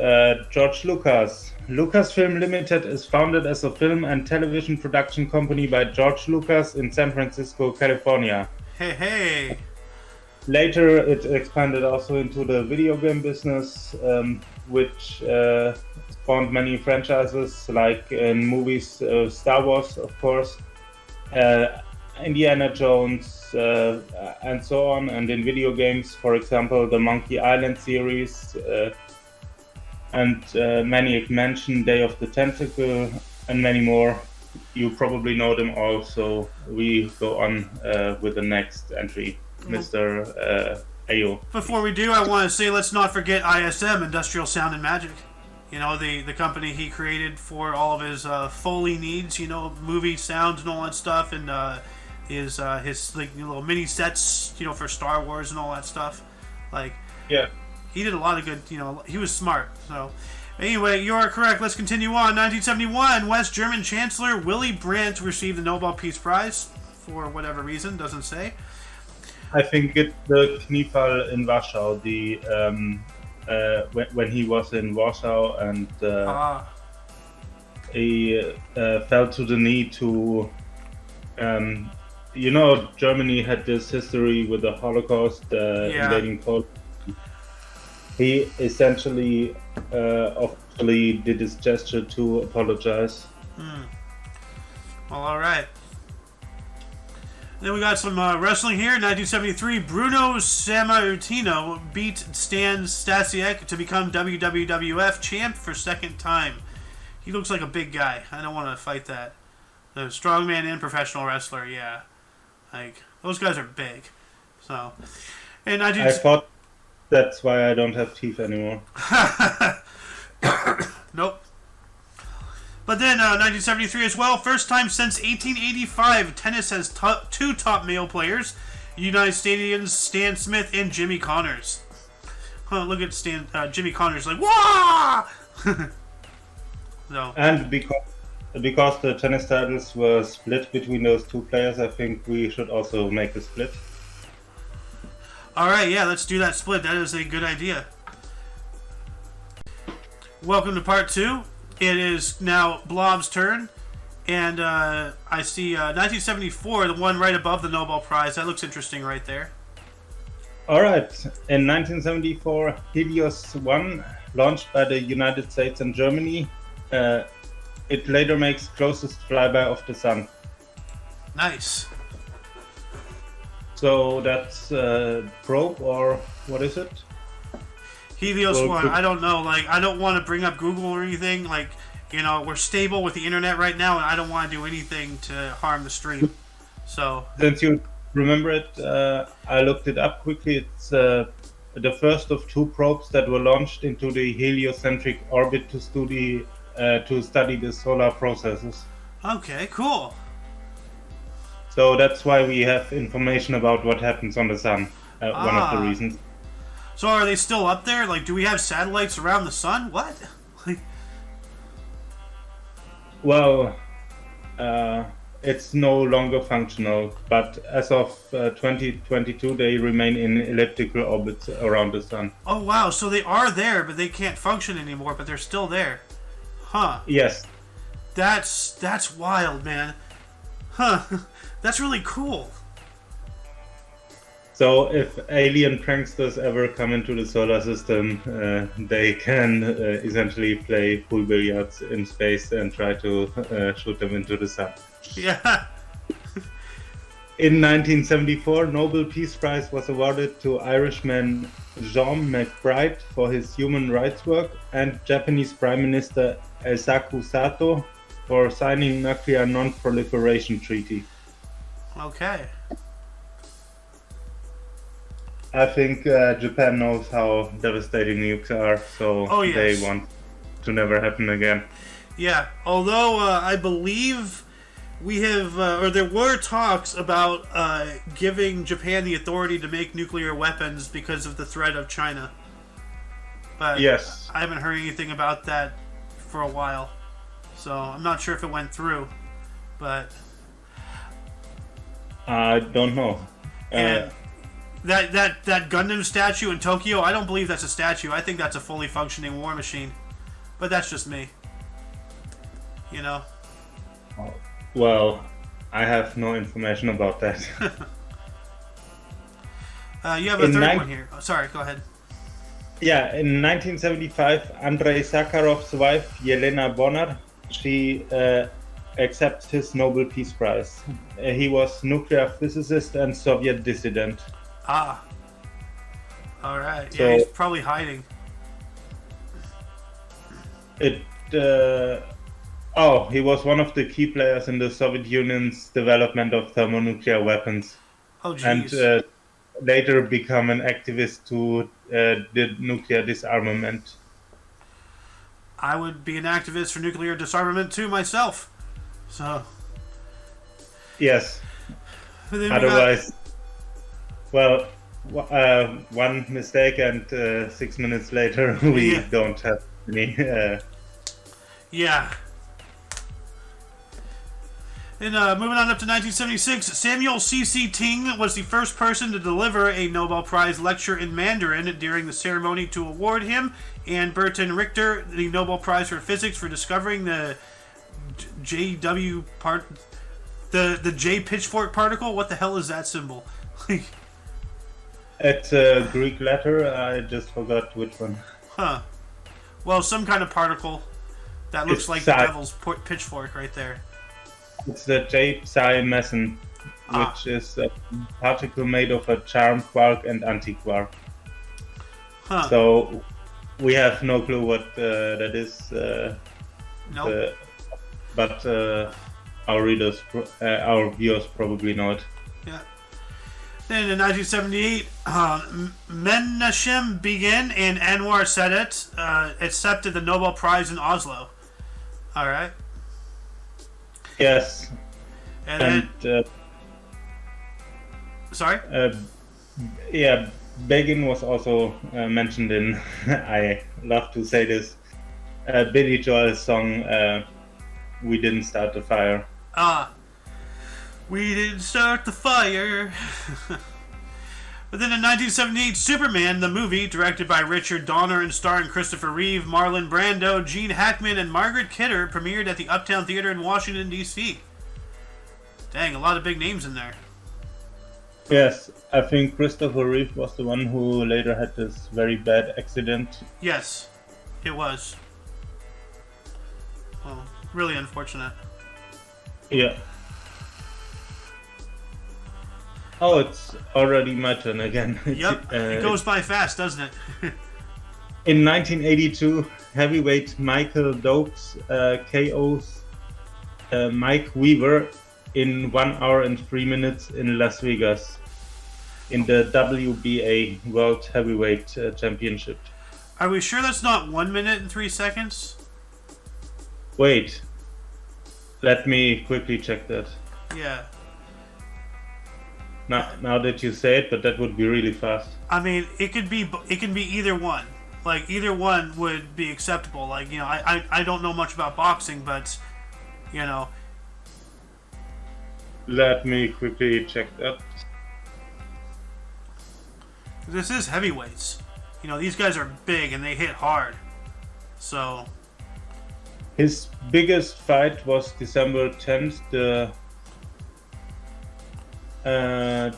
George Lucas. Lucasfilm Limited is founded as a film and television production company by George Lucas in San Francisco, California. Hey. Later, it expanded also into the video game business, which spawned many franchises, like in movies, Star Wars, of course, Indiana Jones, and so on, and in video games, for example, the Monkey Island series, and many mentioned Day of the Tentacle, and many more. You probably know them all, so we go on with the next entry. Mr. Ayo. Before we do, I want to say let's not forget ISM, Industrial Sound and Magic. You know, the company he created for all of his Foley needs, you know, movie sounds and all that stuff, and his like little mini sets, you know, for Star Wars and all that stuff. Like, yeah, he did a lot of good, you know, he was smart. So, anyway, you are correct. Let's continue on. 1971, West German Chancellor Willy Brandt received the Nobel Peace Prize for whatever reason, doesn't say. I think it's the Kniefall in Warsaw, the when he was in Warsaw and he fell to the knee to, you know, Germany had this history with the Holocaust invading Poland. He essentially officially did his gesture to apologize. Well, all right. Then we got some wrestling here. 1973, Bruno Sammartino beat Stan Stasiak to become WWF champ for second time. He looks like a big guy. I don't want to fight that. The strongman and professional wrestler, yeah. Like, those guys are big. So, and I thought that's why I don't have teeth anymore. Nope. But then 1973 as well, first time since 1885, tennis has two top male players, United Stadium's Stan Smith and Jimmy Connors. Look at Jimmy Connors like, wah! So. And because the tennis titles were split between those two players, I think we should also make a split. Alright, yeah, let's do that split. That is a good idea. Welcome to part 2. It is now Blob's turn, and I see 1974, the one right above the Nobel Prize. That looks interesting right there. Alright, in 1974, Helios 1, launched by the United States and Germany, it later makes closest flyby of the Sun. Nice. So that's probe, or what is it? Helios 1, I don't know, like, I don't want to bring up Google or anything, like, you know, we're stable with the internet right now, and I don't want to do anything to harm the stream, so... Since you remember it. I looked it up quickly. It's the first of two probes that were launched into the heliocentric orbit to study the solar processes. Okay, cool. So that's why we have information about what happens on the sun. One of the reasons. So are they still up there? Like, do we have satellites around the sun? What? Well, it's no longer functional, but as of 2022, they remain in elliptical orbits around the sun. Oh wow! So they are there, but they can't function anymore. But they're still there, huh? Yes. That's wild, man. Huh? That's really cool. So if alien pranksters ever come into the solar system, they can essentially play pool billiards in space and try to shoot them into the sun. Yeah. In 1974, Nobel Peace Prize was awarded to Irishman John McBride for his human rights work and Japanese Prime Minister Eisaku Sato for signing nuclear non-proliferation treaty. Okay. I think Japan knows how devastating nukes are, so They want to never happen again. Yeah, although I believe we have, or there were talks about giving Japan the authority to make nuclear weapons because of the threat of China. But yes. I haven't heard anything about that for a while, so I'm not sure if it went through, but... I don't know. And that Gundam statue in Tokyo, I don't believe that's a statue. I think that's a fully functioning war machine. But that's just me. You know? Well, I have no information about that. You have a third one here. Oh, sorry, go ahead. Yeah, in 1975, Andrei Sakharov's wife, Yelena Bonar, she accepts his Nobel Peace Prize. He was nuclear physicist and Soviet dissident. Ah. Alright. So, yeah, he's probably hiding. He was one of the key players in the Soviet Union's development of thermonuclear weapons. Oh, jeez. And later become an activist to the nuclear disarmament. I would be an activist for nuclear disarmament too myself. So. Yes. Otherwise, one mistake and 6 minutes later we don't have any. Yeah. And moving on up to 1976, Samuel C.C. Ting was the first person to deliver a Nobel Prize lecture in Mandarin during the ceremony to award him and Burton Richter the Nobel Prize for Physics for discovering the JW part, the J pitchfork particle. What the hell is that symbol? It's a Greek letter. I just forgot which one. Huh. Well, some kind of particle that looks like the devil's pitchfork right there. It's the J psi meson, which is a particle made of a charm quark and antiquark. Huh. So we have no clue what that is. Nope. But our viewers probably know it. Yeah. Then in 1978, Menachem Begin and Anwar Sadat accepted the Nobel Prize in Oslo. All right. Yes. And sorry? Yeah, Begin was also mentioned in, I love to say this, Billy Joel's song, We Didn't Start the Fire. We didn't start the fire. But then in 1978, Superman, the movie, directed by Richard Donner and starring Christopher Reeve, Marlon Brando, Gene Hackman, and Margaret Kidder, premiered at the Uptown Theater in Washington, D.C. Dang, a lot of big names in there. Yes, I think Christopher Reeve was the one who later had this very bad accident. Yes, it was. Well, really unfortunate. Yeah. Oh, it's already my turn again. Yep, it goes by fast, doesn't it? In 1982, heavyweight Michael Dokes KO's Mike Weaver in 1 hour and 3 minutes in Las Vegas in the WBA World Heavyweight Championship. Are we sure that's not 1 minute and 3 seconds? Wait, let me quickly check that. Yeah. Now that you say it, but that would be really fast. I mean, it can be either one. Like, either one would be acceptable. Like, you know, I don't know much about boxing, but, you know. Let me quickly check that. This is heavyweights. You know, these guys are big and they hit hard. So. His biggest fight was December 10th, the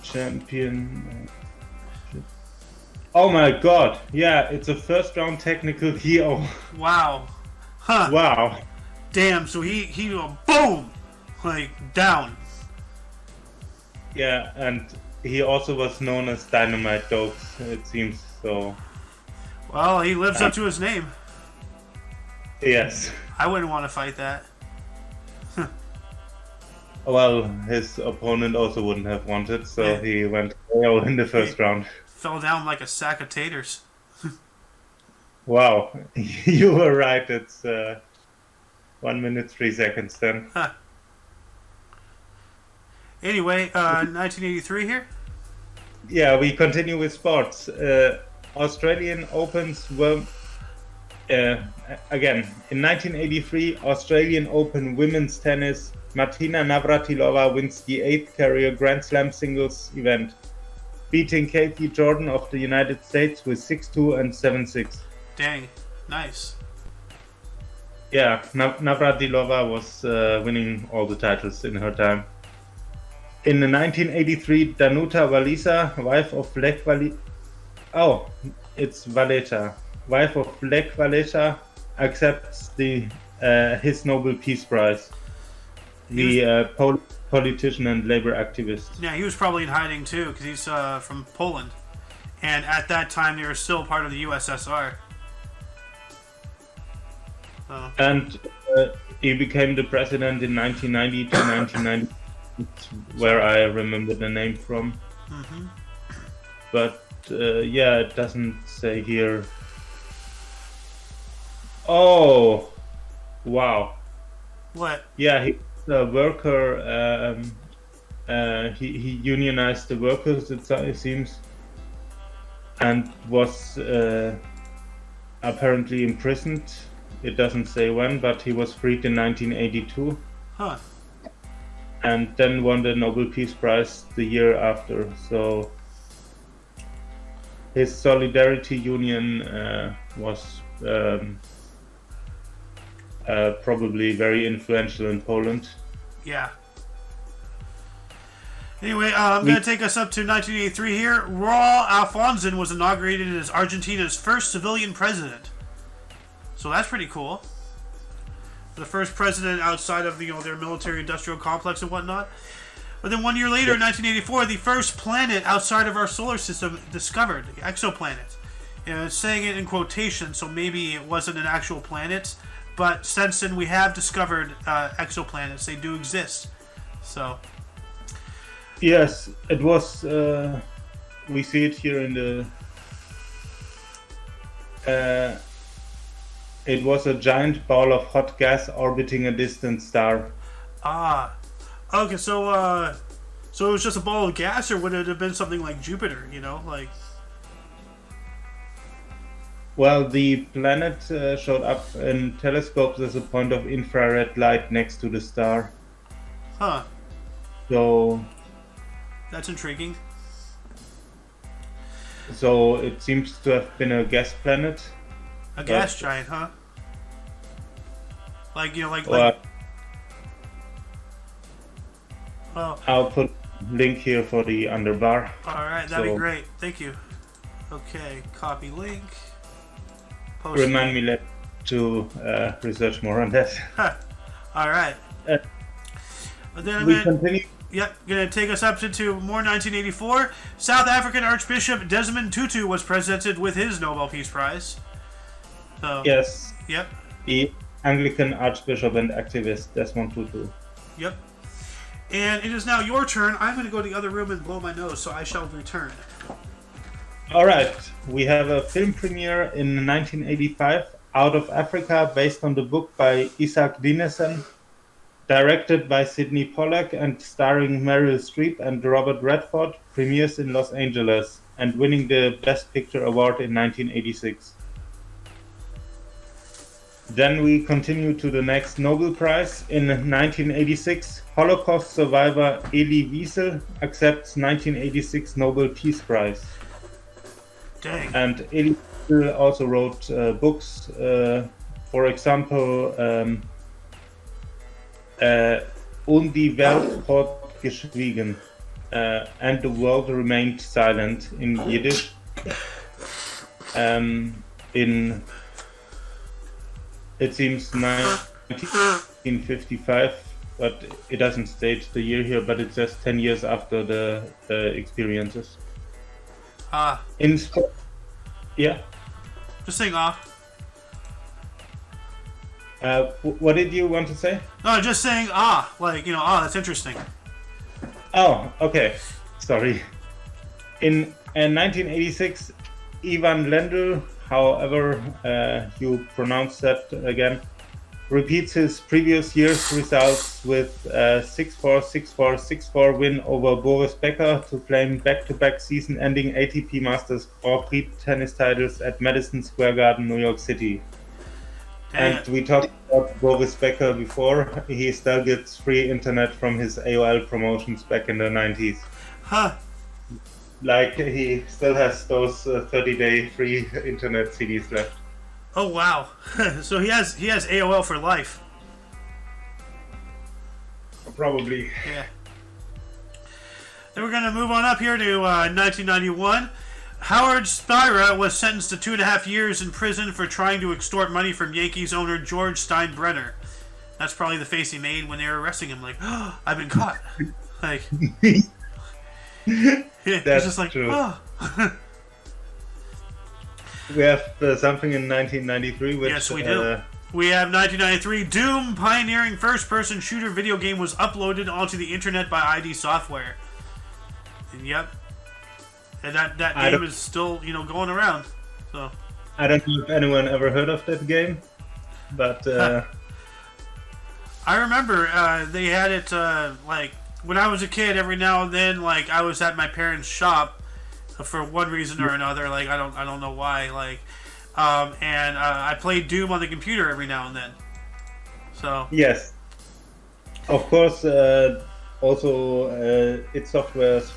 champion. Oh my god, yeah, it's a first round technical KO. Wow. Huh. Wow. Damn, so he boom! Like, down. Yeah, and he also was known as Dynamite Dokes, it seems so. Well, he lives up to his name. Yes. I wouldn't want to fight that. Well, his opponent also wouldn't have wanted, so Yeah. he went KO in the first round. Fell down like a sack of taters. Wow, you were right, it's 1 minute 3 seconds then. Huh. Anyway, 1983 here? Yeah, we continue with sports. Australian Opens were... again, in 1983, Australian Open women's tennis, Martina Navratilova wins the 8th career Grand Slam singles event, beating Katie Jordan of the United States with 6-2 and 7-6. Dang, nice. Yeah, Navratilova was winning all the titles in her time. In 1983, Danuta Walesa, wife of Lech Walesa... Oh, it's Valeta. Wife of Lech Walesa accepts his Nobel Peace Prize. The politician and labor activist. Yeah, he was probably in hiding too, because he's from Poland. And at that time, they were still part of the USSR. Oh. And he became the president in 1990 to 1990, where I remember the name from. Mm-hmm. But yeah, it doesn't say here. Oh, wow. What? Yeah, he was a worker. He unionized the workers, it seems, and was apparently imprisoned. It doesn't say when, but he was freed in 1982. Huh. And then won the Nobel Peace Prize the year after. So his Solidarity Union was probably very influential in Poland. Yeah. Anyway, I'm going to take us up to 1983 here. Raul Alfonso was inaugurated as Argentina's first civilian president. So that's pretty cool. The first president outside of their military-industrial complex and whatnot. But then 1 year later, in 1984, the first planet outside of our solar system discovered, the exoplanet. It's saying it in quotation, so maybe it wasn't an actual planet. But since then, we have discovered exoplanets. They do exist. So. Yes, it was. We see it here in the. It was a giant ball of hot gas orbiting a distant star. Ah, okay. So it was just a ball of gas, or would it have been something like Jupiter? Like. Well, the planet showed up in telescopes as a point of infrared light next to the star. Huh. So. That's intriguing. So it seems to have been a gas planet. A gas giant, huh? Like. Oh. I'll put link here for the underbar. All right, that'd be great. Thank you. Okay, copy link. Post Remind me to research more on that. All right. But then We continue. Yep, gonna take us up to more 1984. South African Archbishop Desmond Tutu was presented with his Nobel Peace Prize. So, Yes. Yep. The Anglican Archbishop and activist Desmond Tutu. Yep. And it is now your turn. I'm going to go to the other room and blow my nose, so I shall return. All right, we have a film premiere in 1985, Out of Africa, based on the book by Isaac Dinesen, directed by Sidney Pollack and starring Meryl Streep and Robert Redford, premieres in Los Angeles and winning the Best Picture award in 1986. Then we continue to the next Nobel Prize. In 1986, Holocaust survivor Elie Wiesel accepts 1986 Nobel Peace Prize. Dang. And Elie Wiesel also wrote books, for example, Und die Welt hat geschwiegen, and the world remained silent in Yiddish. In it seems 1955, but it doesn't state the year here, but it says 10 years after the experiences. In yeah. Just saying what did you want to say? No, just saying like, that's interesting. Oh, okay. Sorry. In 1986, Ivan Lendl, however you pronounce that again, repeats his previous year's results with a 6-4, 6-4, 6-4 win over Boris Becker to claim back-to-back season-ending ATP Masters Grand Prix tennis titles at Madison Square Garden, New York City. And we talked about Boris Becker before. He still gets free internet from his AOL promotions back in the 90s. Huh. Like, he still has those 30-day free internet CDs left. Oh, wow. So he has AOL for life. Probably. Yeah. Then we're going to move on up here to 1991. Howard Spira was sentenced to 2.5 years in prison for trying to extort money from Yankees owner George Steinbrenner. That's probably the face he made when they were arresting him. Like, oh, I've been caught. Like, That's he's just like, true. oh. We have something in 1993, which... Yes, we do. We have 1993. Doom, pioneering first-person shooter video game, was uploaded onto the internet by ID Software. And yep. And that game is still, going around. So I don't know if anyone ever heard of that game, but... I remember they had it, like, when I was a kid, every now and then, like, I was at my parents' shop for one reason or another, like, I don't know why, like, and I played Doom on the computer every now and then. So... Yes. Of course, also, id Software's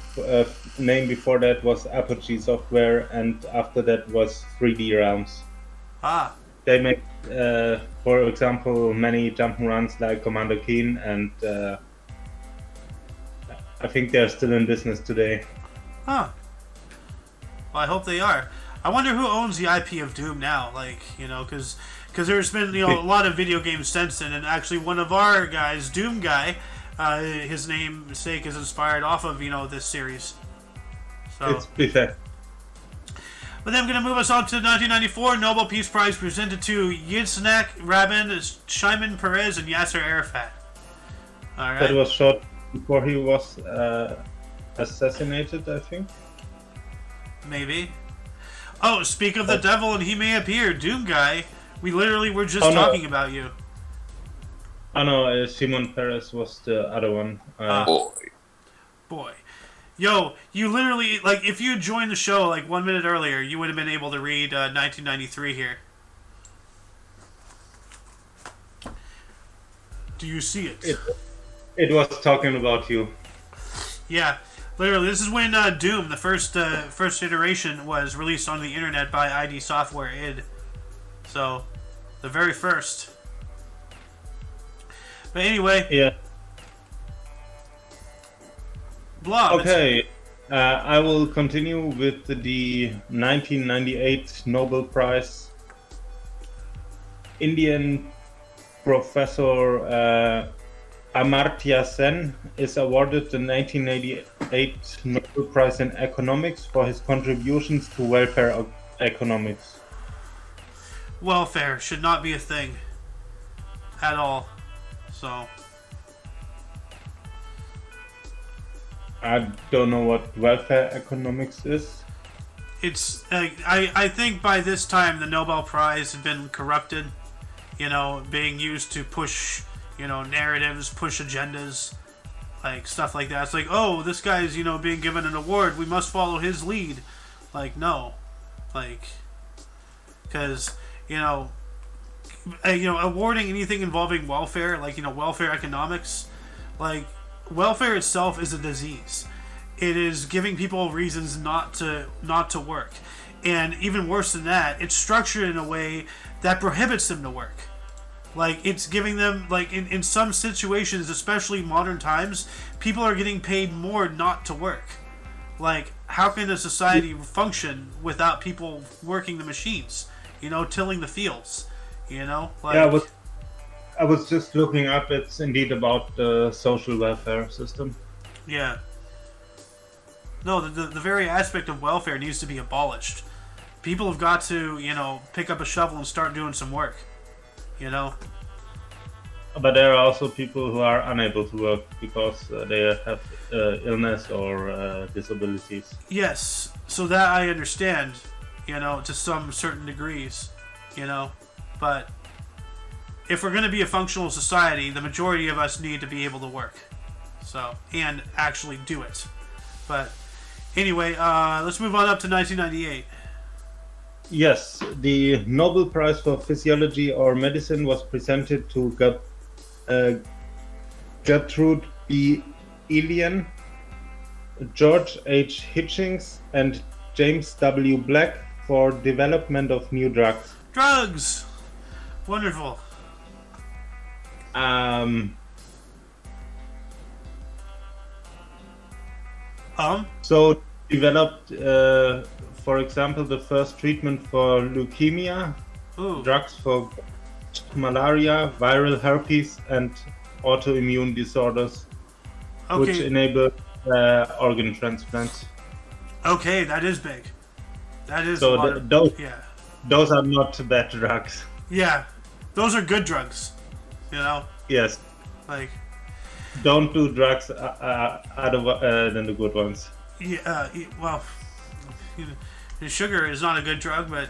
name before that was Apogee Software, and after that was 3D Realms. They make, for example, many jump'n'runs like Commander Keen, and I think they're still in business today. Huh. Well, I hope they are. I wonder who owns the IP of Doom now, like, because there's been, a lot of video games since then, and actually one of our guys, Doom Guy, his namesake is inspired off of, this series. So. It's perfect. But then I'm going to move us on to 1994. Nobel Peace Prize presented to Yitzhak Rabin, Shimon Peres, and Yasser Arafat. All right. That was shot before he was assassinated, I think. Maybe. Oh, speak of the devil and he may appear. Doom Guy, we literally were just talking about you. Oh no, Shimon Peres was the other one. Boy. Yo, you literally, like, if you joined the show, like, 1 minute earlier, you would have been able to read 1993 here. Do you see it? It was talking about you. Yeah, literally, this is when Doom, the first iteration, was released on the internet by ID Software id. So, the very first. But anyway. Yeah. Blah. Okay, I will continue with the 1998 Nobel Prize. Indian professor Amartya Sen is awarded the 1988 Nobel Prize in Economics for his contributions to welfare economics. Welfare should not be a thing at all. So, I don't know what welfare economics is. It's I think by this time the Nobel Prize had been corrupted, being used to push, narratives, push agendas, like stuff like that. It's like, oh, this guy's, being given an award, we must follow his lead. Like, no. Like, because, awarding anything involving welfare, like, welfare economics, like, welfare itself is a disease. It is giving people reasons not to work. And even worse than that, it's structured in a way that prohibits them to work. Like, it's giving them, like, in some situations, especially modern times, people are getting paid more not to work. Like, how can a society function without people working the machines? Tilling the fields. Like, Yeah, I was just looking up. It's indeed about the social welfare system. Yeah. No, the very aspect of welfare needs to be abolished. People have got to, pick up a shovel and start doing some work. But there are also people who are unable to work because they have illness or disabilities. Yes, so that I understand, to some certain degrees, but if we're going to be a functional society, the majority of us need to be able to work, and actually do it. But anyway, let's move on up to 1998. Yes, the Nobel Prize for Physiology or Medicine was presented to Gertrude B. Elian, George H. Hitchings, and James W. Black for development of new drugs. Drugs! Wonderful. So developed, for example, the first treatment for leukemia, drugs for malaria, viral herpes, and autoimmune disorders, which enable organ transplants. Okay, that is big. That is so those are not bad drugs. Yeah, those are good drugs. Yes. Like, don't do drugs other than the good ones. Yeah. Well, sugar is not a good drug, but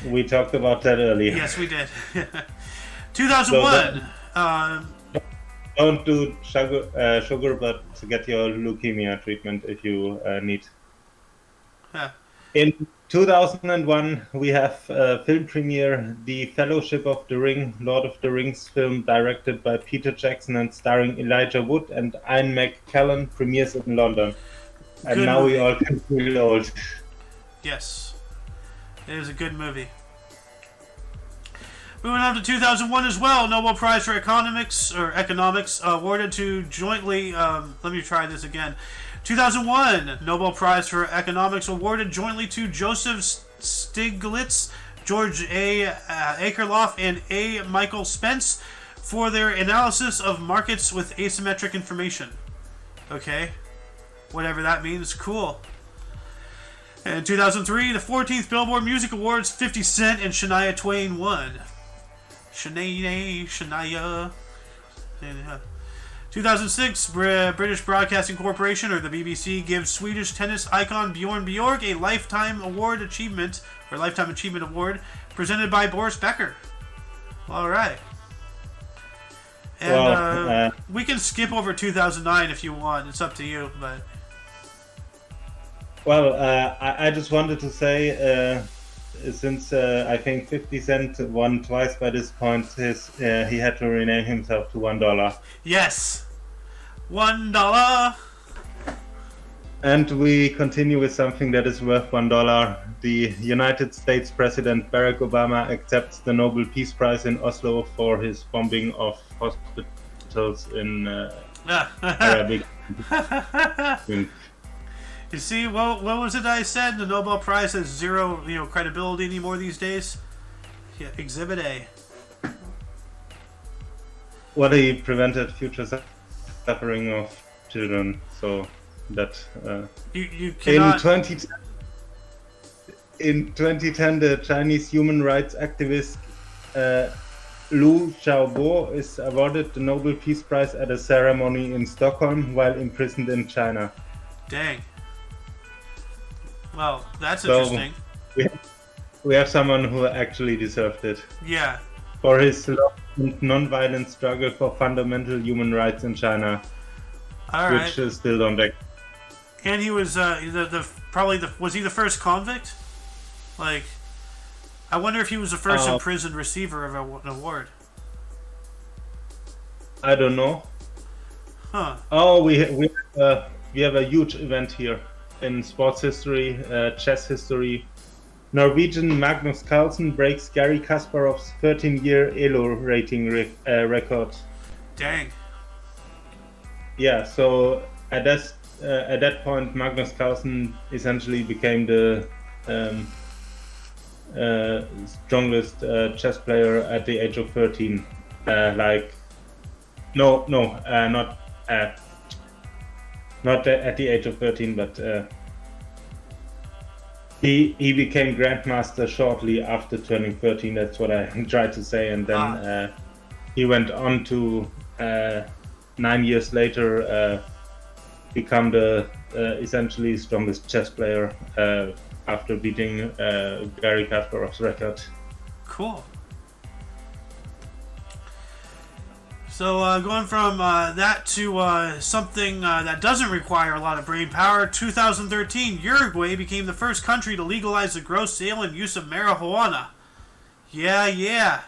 we talked about that earlier. Yes, we did. 2001. Don't do sugar, but get your leukemia treatment if you need. Yeah. In 2001, we have film premiere, The Fellowship of the Ring, Lord of the Rings film directed by Peter Jackson and starring Elijah Wood and Ian McKellen premieres in London. And good now movie. We all can feel old. Yes. It is a good movie. Moving on to 2001 as well, Nobel Prize for Economics awarded to jointly, let me try this again. 2001, Nobel Prize for Economics awarded jointly to Joseph Stiglitz, George A. Akerlof, and A. Michael Spence for their analysis of markets with asymmetric information. Okay. Whatever that means. Cool. And 2003, the 14th Billboard Music Awards, 50 Cent and Shania Twain won. Shania. 2006, British Broadcasting Corporation, or the BBC, gives Swedish tennis icon Bjorn Borg a Lifetime Achievement Award, presented by Boris Becker. All right. And we can skip over 2009 if you want. It's up to you, but. Well, I just wanted to say, since I think 50 Cent won twice by this point, he had to rename himself to $1. Yes, $1. And we continue with something that is worth $1. The United States President Barack Obama accepts the Nobel Peace Prize in Oslo for his bombing of hospitals in Arabic. You see, what was it I said? The Nobel Prize has zero, credibility anymore these days. Yeah, Exhibit A. Well, he prevented future suffering of children, so that. You cannot. In 2010, the Chinese human rights activist Liu Xiaobo is awarded the Nobel Peace Prize at a ceremony in Stockholm while imprisoned in China. Dang. Well, that's So interesting. we have someone who actually deserved it Yeah. for his long and non-violent struggle for fundamental human rights in China, All right. which still don't exist. And he was was he the first convict? Like, I wonder if he was the first imprisoned receiver of an award. I don't know. Huh. Oh, we have a huge event here in sports history, chess history. Norwegian Magnus Carlsen breaks Gary Kasparov's 13-year ELO rating record. Dang. Yeah, so at that point, Magnus Carlsen essentially became the strongest chess player at the age of 13. Not at the age of 13, but he became grandmaster shortly after turning 13. That's what I tried to say, and then he went on to 9 years later become the essentially strongest chess player after beating Gary Kasparov's record. Cool. So going from that to something that doesn't require a lot of brain power, 2013, Uruguay became the first country to legalize the gross sale and use of marijuana. Yeah.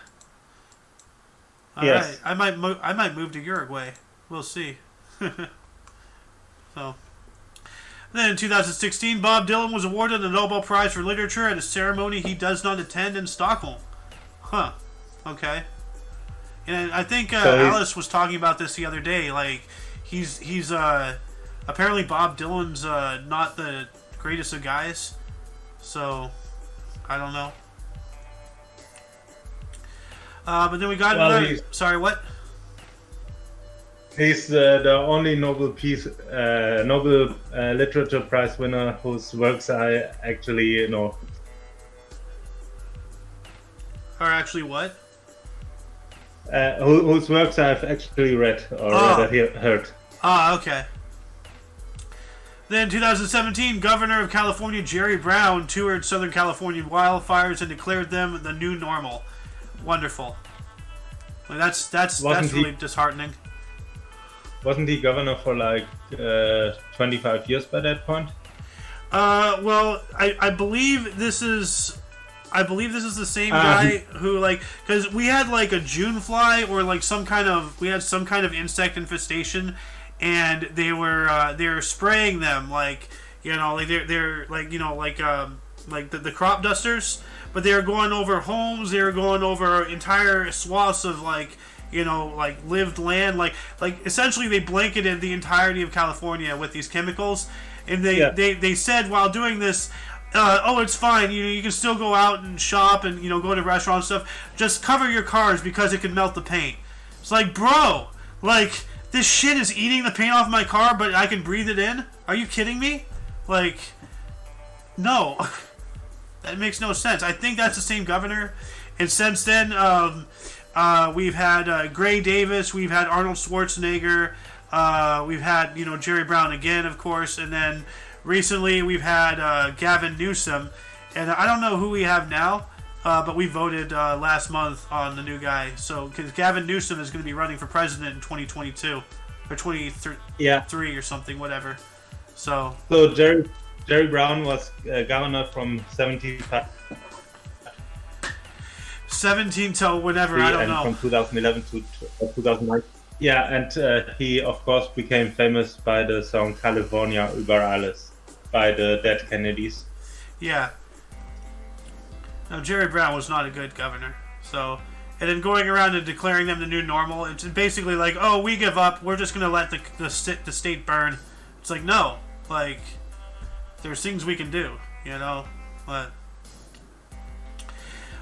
All Yes. right. I might move to Uruguay. We'll see. So. Then in 2016, Bob Dylan was awarded the Nobel Prize for Literature at a ceremony he does not attend in Stockholm. Huh. Okay. And I think Alice was talking about this the other day. Like, he's apparently Bob Dylan's not the greatest of guys. So, I don't know. But then we got another. Sorry, what? He's the only Nobel Literature Prize winner whose works I actually know. Or actually, what? Whose works I've actually read or heard. Okay. Then in 2017, Governor of California Jerry Brown toured Southern California wildfires and declared them the new normal. Wonderful. Well, that's really disheartening. Wasn't he governor for like 25 years by that point? Well, I believe this is the same guy who, like, because we had like a June fly or like some kind of insect infestation, and they were spraying them like, you know, like they're like, you know, like the crop dusters, but they were going over homes, they were going over entire swaths of, like, you know, like lived land, like essentially they blanketed the entirety of California with these chemicals, and they said while doing this, it's fine, you can still go out and shop and, you know, go to restaurants and stuff, just cover your cars because it can melt the paint. It's like, bro, like, this shit is eating the paint off my car, but I can breathe it in? Are you kidding me? Like, no. That makes no sense. I think that's the same governor, and since then we've had Gray Davis, we've had Arnold Schwarzenegger, we've had, you know, Jerry Brown again, of course, and then recently we've had Gavin Newsom, and I don't know who we have now, but we voted last month on the new guy. So, because Gavin Newsom is going to be running for president in 2022 or 23 or something, whatever. So Jerry Brown was governor from 17 till whenever, I don't know. From 2011 to 2009. Yeah, and he of course became famous by the song "California über alles" by the Dead Kennedys. Yeah. No, Jerry Brown was not a good governor. So, and then going around and declaring them the new normal, it's basically like, oh, we give up. We're just gonna let the state burn. It's like, no, like, there's things we can do, you know. But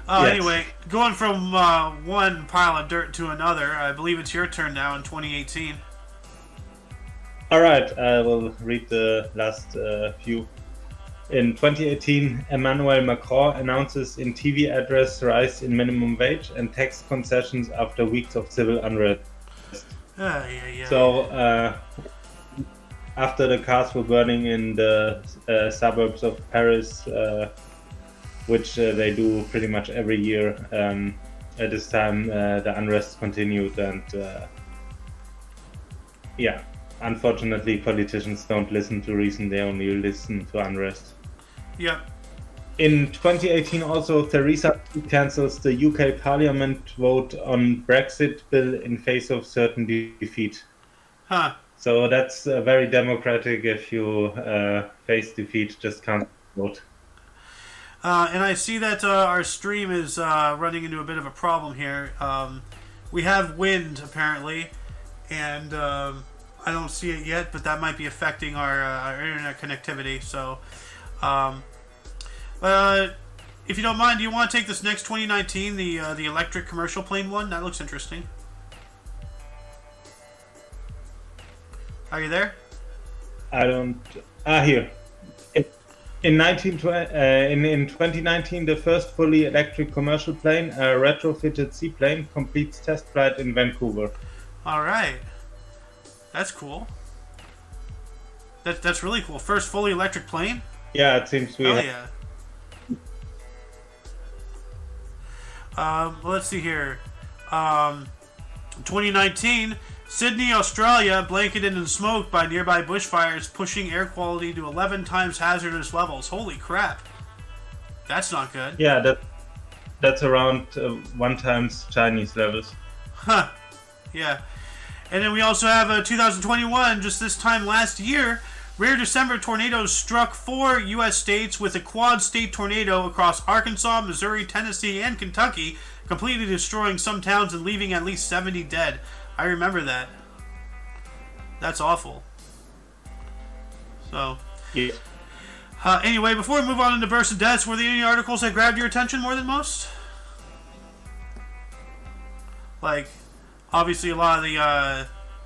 yes. Anyway, going from one pile of dirt to another, I believe it's your turn now in 2018. All right, I will read the last few. In 2018, Emmanuel Macron announces in TV address rise in minimum wage and tax concessions after weeks of civil unrest. So after the cars were burning in the suburbs of Paris, which they do pretty much every year, at this time the unrest continued, and unfortunately politicians don't listen to reason, they only listen to unrest. Yep. In 2018 also, Theresa May cancels the UK Parliament vote on Brexit bill in face of certain defeat. Huh. So that's very democratic. If you face defeat, just can't vote. And I see that our stream is running into a bit of a problem here. We have wind, apparently, and I don't see it yet, but that might be affecting our internet connectivity. So, if you don't mind, do you want to take this next 2019, the electric commercial plane one? That looks interesting. Are you there? I don't... here. In 2019, the first fully electric commercial plane, a retrofitted seaplane, completes test flight in Vancouver. All right. That's cool. That's really cool. First fully electric plane? Yeah, it seems we... Oh, yeah. Let's see here. 2019, Sydney, Australia, blanketed in smoke by nearby bushfires, pushing air quality to 11 times hazardous levels. Holy crap. That's not good. Yeah, that's around 1 times Chinese levels. Huh. Yeah. And then we also have 2021, just this time last year, rare December tornadoes struck 4 U.S. states with a quad-state tornado across Arkansas, Missouri, Tennessee, and Kentucky, completely destroying some towns and leaving at least 70 dead. I remember that. That's awful. So, yeah. Anyway, before we move on into bursts of deaths, were there any articles that grabbed your attention more than most? Like, obviously a lot of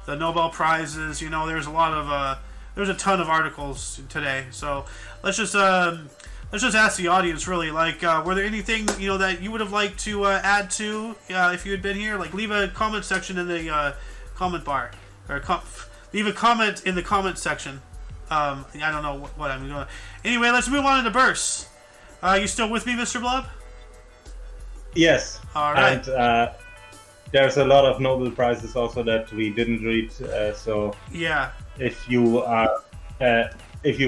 the Nobel Prizes, you know, there's a ton of articles today. So let's just ask the audience, really, like, were there anything, you know, that you would have liked to add to if you had been here? Like, leave a comment section in the comment bar, or leave a comment in the comment section. I don't know what I'm going to... Anyway, let's move on into bursts. You still with me, Mr. Blub? Yes. All right. And there's a lot of Nobel Prizes also that we didn't read, so... Yeah. If you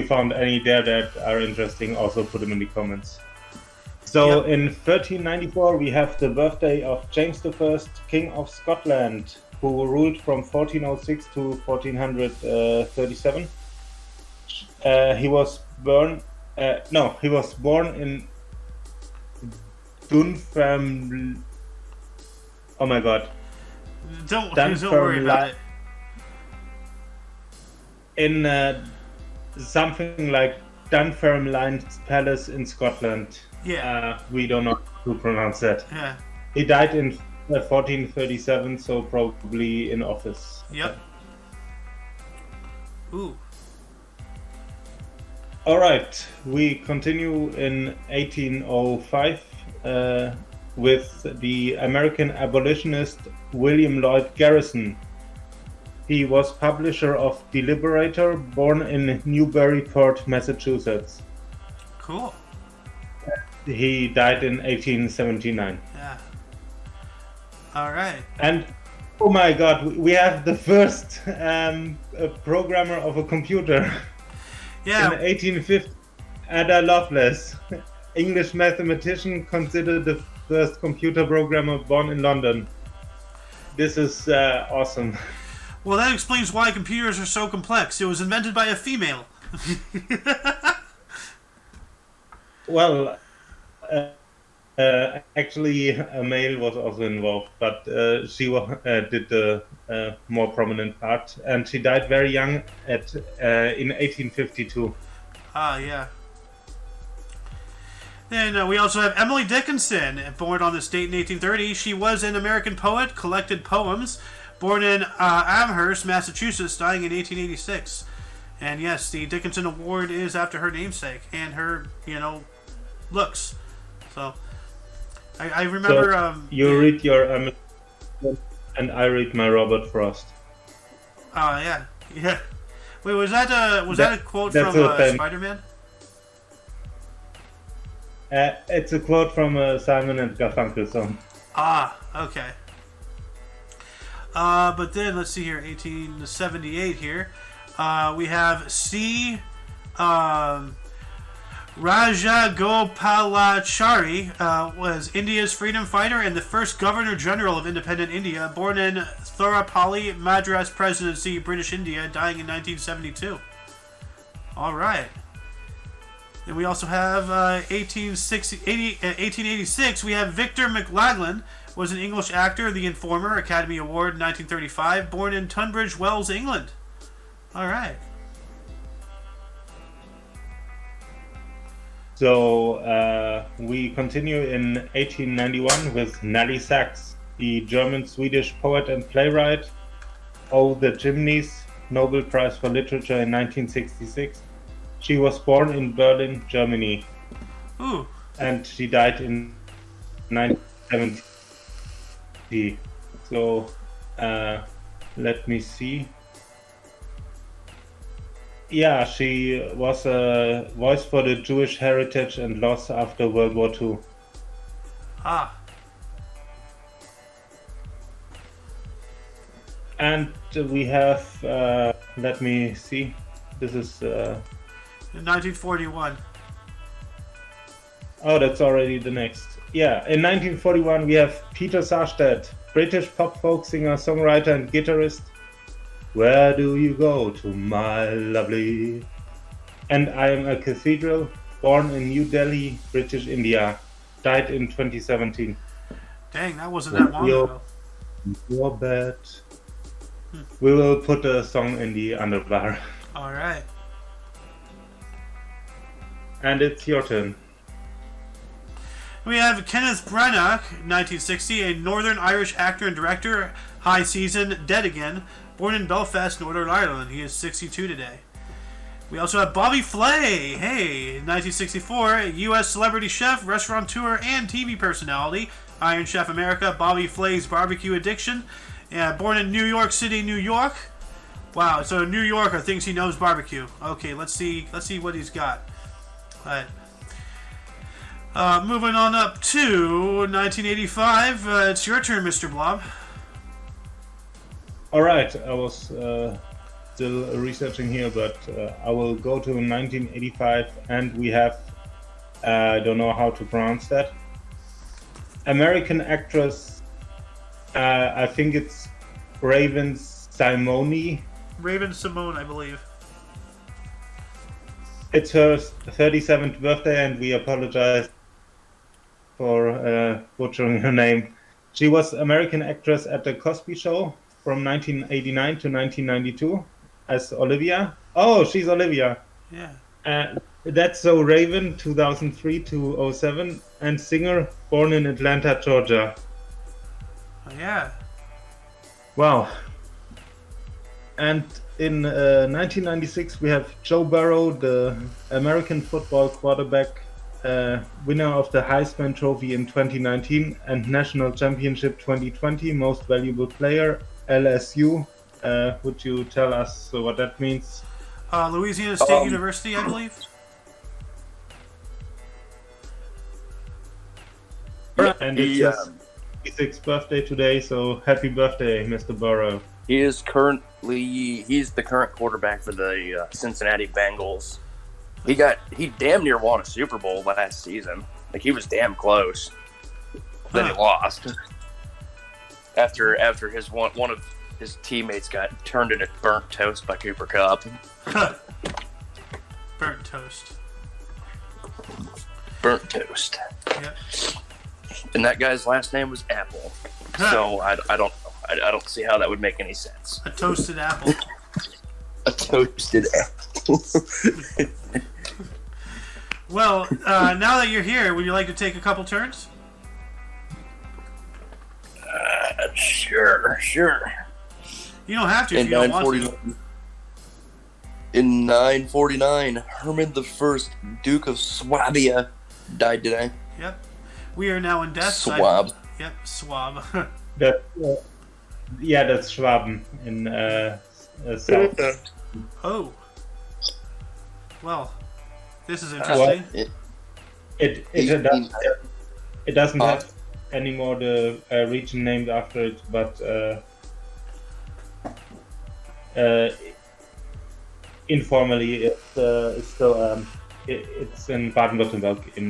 found any there that are interesting, also put them in the comments. So in 1394 we have the birthday of James I, King of Scotland, who ruled from 1406 to 1437. He was born in Dunfermline. Oh my god. Don't worry about it. In something like Dunfermline's Palace in Scotland. Yeah. We don't know how to pronounce that. Yeah. He died in 1437, so probably in office. Yep. Ooh. Alright, we continue in 1805 with the American abolitionist William Lloyd Garrison. He was publisher of The Liberator, born in Newburyport, Massachusetts. Cool. He died in 1879. Yeah. All right. And oh my god, we have the first programmer of a computer. Yeah. In 1850, Ada Lovelace, English mathematician, considered the first computer programmer, born in London. This is awesome. Well, that explains why computers are so complex. It was invented by a female. Well, actually, a male was also involved, but she did the more prominent part, and she died very young in 1852. Ah, yeah. Then we also have Emily Dickinson, born on this date in 1830. She was an American poet, collected poems, born in Amherst, Massachusetts, dying in 1886. And yes, the Dickinson Award is after her namesake and her, looks. So, I remember... you read your and I read my Robert Frost. Yeah. Wait, was that a quote from Spider-Man? It's a quote from a Simon and Garfunkel song. Ah, okay. But then, let's see here, 1878 here. We have C. Rajagopalachari was India's freedom fighter and the first Governor General of independent India, born in Thorapalli, Madras Presidency, British India, dying in 1972. All right. And we also have 1886. We have Victor McLaglen, was an English actor, The Informer, Academy Award, 1935, born in Tunbridge Wells, England. All right. So we continue in 1891 with Nelly Sachs, the German-Swedish poet and playwright. Oh, the Chimneys, Nobel Prize for Literature in 1966. She was born in Berlin, Germany. Ooh. And she died in 1970. So let me see. Yeah, she was a voice for the Jewish heritage and loss after World War II. Ah. And we have, let me see, this is... in 1941. Oh, that's already the next. Yeah, in 1941 we have Peter Sarstedt, British pop folk singer, songwriter and guitarist. Where do you go to, my lovely? And I Am a Cathedral, born in New Delhi, British India, died in 2017. Dang, that wasn't that long ago. Your bed. We will put a song in the underbar. All right. And it's your turn. We have Kenneth Branagh, 1960, a Northern Irish actor and director, high season, dead again, born in Belfast, Northern Ireland. He is 62 today. We also have Bobby Flay, 1964, a U.S. celebrity chef, restaurateur, and TV personality. Iron Chef America, Bobby Flay's Barbecue Addiction. Born in New York City, New York. Wow, so New Yorker thinks he knows barbecue. Okay, let's see what he's got. All right. Moving on up to 1985. It's your turn, Mr. Blob. All right, I was still researching here, but I will go to 1985, and we have, I don't know how to pronounce that, American actress, I think it's Raven Simone. Raven Simone, I believe. It's her 37th birthday, and we apologize for butchering her name. She was American actress at The Cosby Show from 1989 to 1992 as Olivia. Oh, she's Olivia. Yeah. That's So Raven, 2003 to 07, and singer, born in Atlanta, Georgia. Oh, yeah. Wow. And in 1996, we have Joe Burrow, the American football quarterback, winner of the Heisman Trophy in 2019 and National Championship 2020, Most Valuable Player, LSU. Would you tell us what that means? Louisiana State University, I believe. And it's his 56th birthday today, so happy birthday, Mr. Burrow. He's the current quarterback for the Cincinnati Bengals. He damn near won a Super Bowl last season. Like, he was damn close. Then he lost. After one of his teammates got turned into burnt toast by Cooper Kupp. Burnt toast. Burnt toast. Yep. And that guy's last name was Apple. So I don't see how that would make any sense. A toasted apple. A toasted apple. Well, now that you're here, would you like to take a couple turns? Sure. You don't have to if you don't want to. In In 949, Herman I, Duke of Swabia, died today. Yep. We are now in death. Swab. Yep, Swab. That, that's Schwaben in south. Oh. Well, this is interesting. It doesn't have anymore the region named after it, but informally it's still it's in Baden-Württemberg in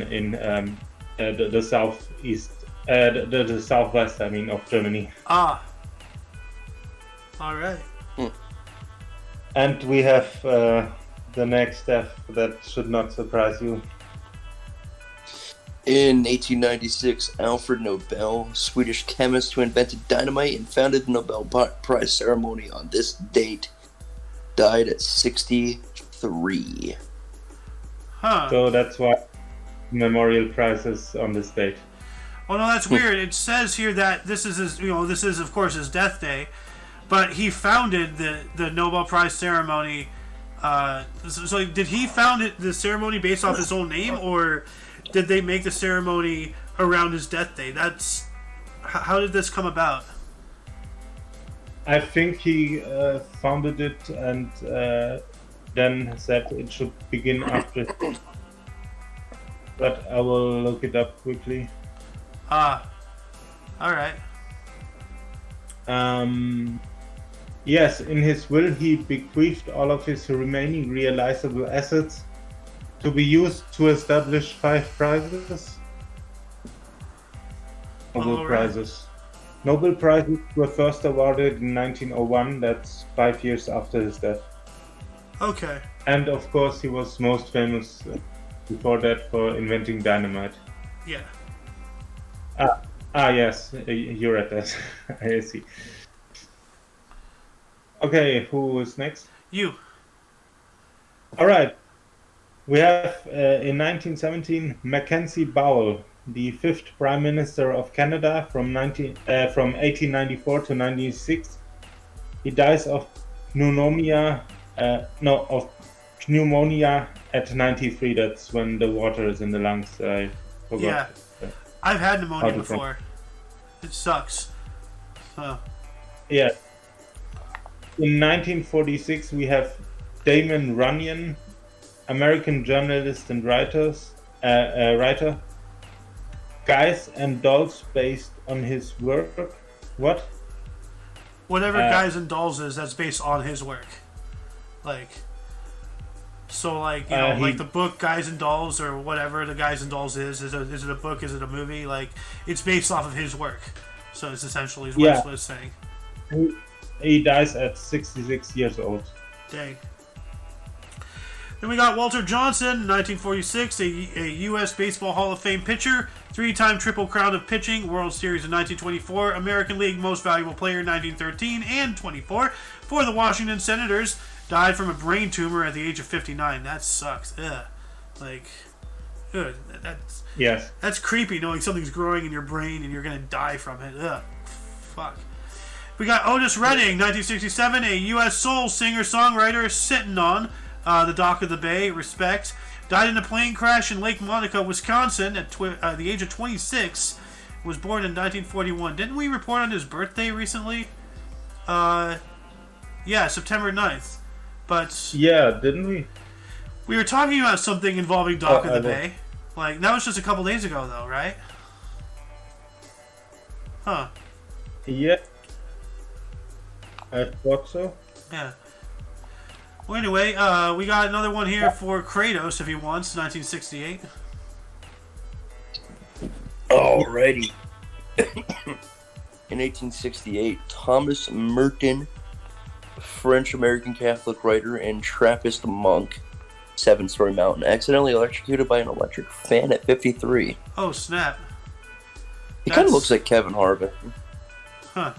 the southeast, the southwest, I mean, of Germany. Ah. All right. And we have the next death that should not surprise you. In 1896, Alfred Nobel, Swedish chemist who invented dynamite and founded the Nobel Prize ceremony on this date, died at 63. Huh. So that's why memorial prize is on this date. Oh no, that's weird. It says here that this is his, this is of course his death day, but he founded the Nobel Prize ceremony. So did he found the ceremony based off his own name, or did they make the ceremony around his death day? How did this come about? I think he founded it and then said it should begin after. But I will look it up quickly. All right. Yes, in his will he bequeathed all of his remaining realizable assets to be used to establish 5 prizes. Nobel Prizes. Nobel Prizes were first awarded in 1901, that's 5 years after his death. Okay. And of course he was most famous before that for inventing dynamite. Yeah. Yes, you read that. I see. Okay, who is next? You. Alright. We have, in 1917, Mackenzie Bowell, the 5th Prime Minister of Canada from 1894 to 1906. He dies of pneumonia at 93. That's when the water is in the lungs. I forgot. Yeah. I've had pneumonia before. It sucks. Yeah. In 1946, we have Damon Runyon, American journalist and writer. Guys and Dolls based on his work. What? Whatever Guys and Dolls is, that's based on his work. Like the book Guys and Dolls, or whatever the Guys and Dolls is it a book, is it a movie? Like, it's based off of his work. So it's essentially what it's saying. He dies at 66 years old. Dang. Then we got Walter Johnson, 1946, a U.S. Baseball Hall of Fame pitcher, 3-time Triple Crown of pitching, World Series in 1924, American League Most Valuable Player in 1913 and 24 for the Washington Senators. Died from a brain tumor at the age of 59. That sucks. Ugh. That's creepy, knowing something's growing in your brain and you're gonna die from it. Ugh. Fuck. We got Otis Redding, 1967, a U.S. soul singer-songwriter, sitting on the dock of the bay. Respect. Died in a plane crash in Lake Monica, Wisconsin, at the age of 26. Was born in 1941. Didn't we report on his birthday recently? Yeah, September 9th. But yeah, didn't we? We were talking about something involving Dock of the Bay. Like, that was just a couple days ago, though, right? Huh. Yeah. I thought so. Yeah. Well, anyway, we got another one here for Kratos, if he wants, 1968. Alrighty. In 1868, Thomas Merton, French-American Catholic writer and Trappist monk, 7-story mountain, accidentally electrocuted by an electric fan at 53. Oh, snap. He kind of looks like Kevin Harvick. Huh.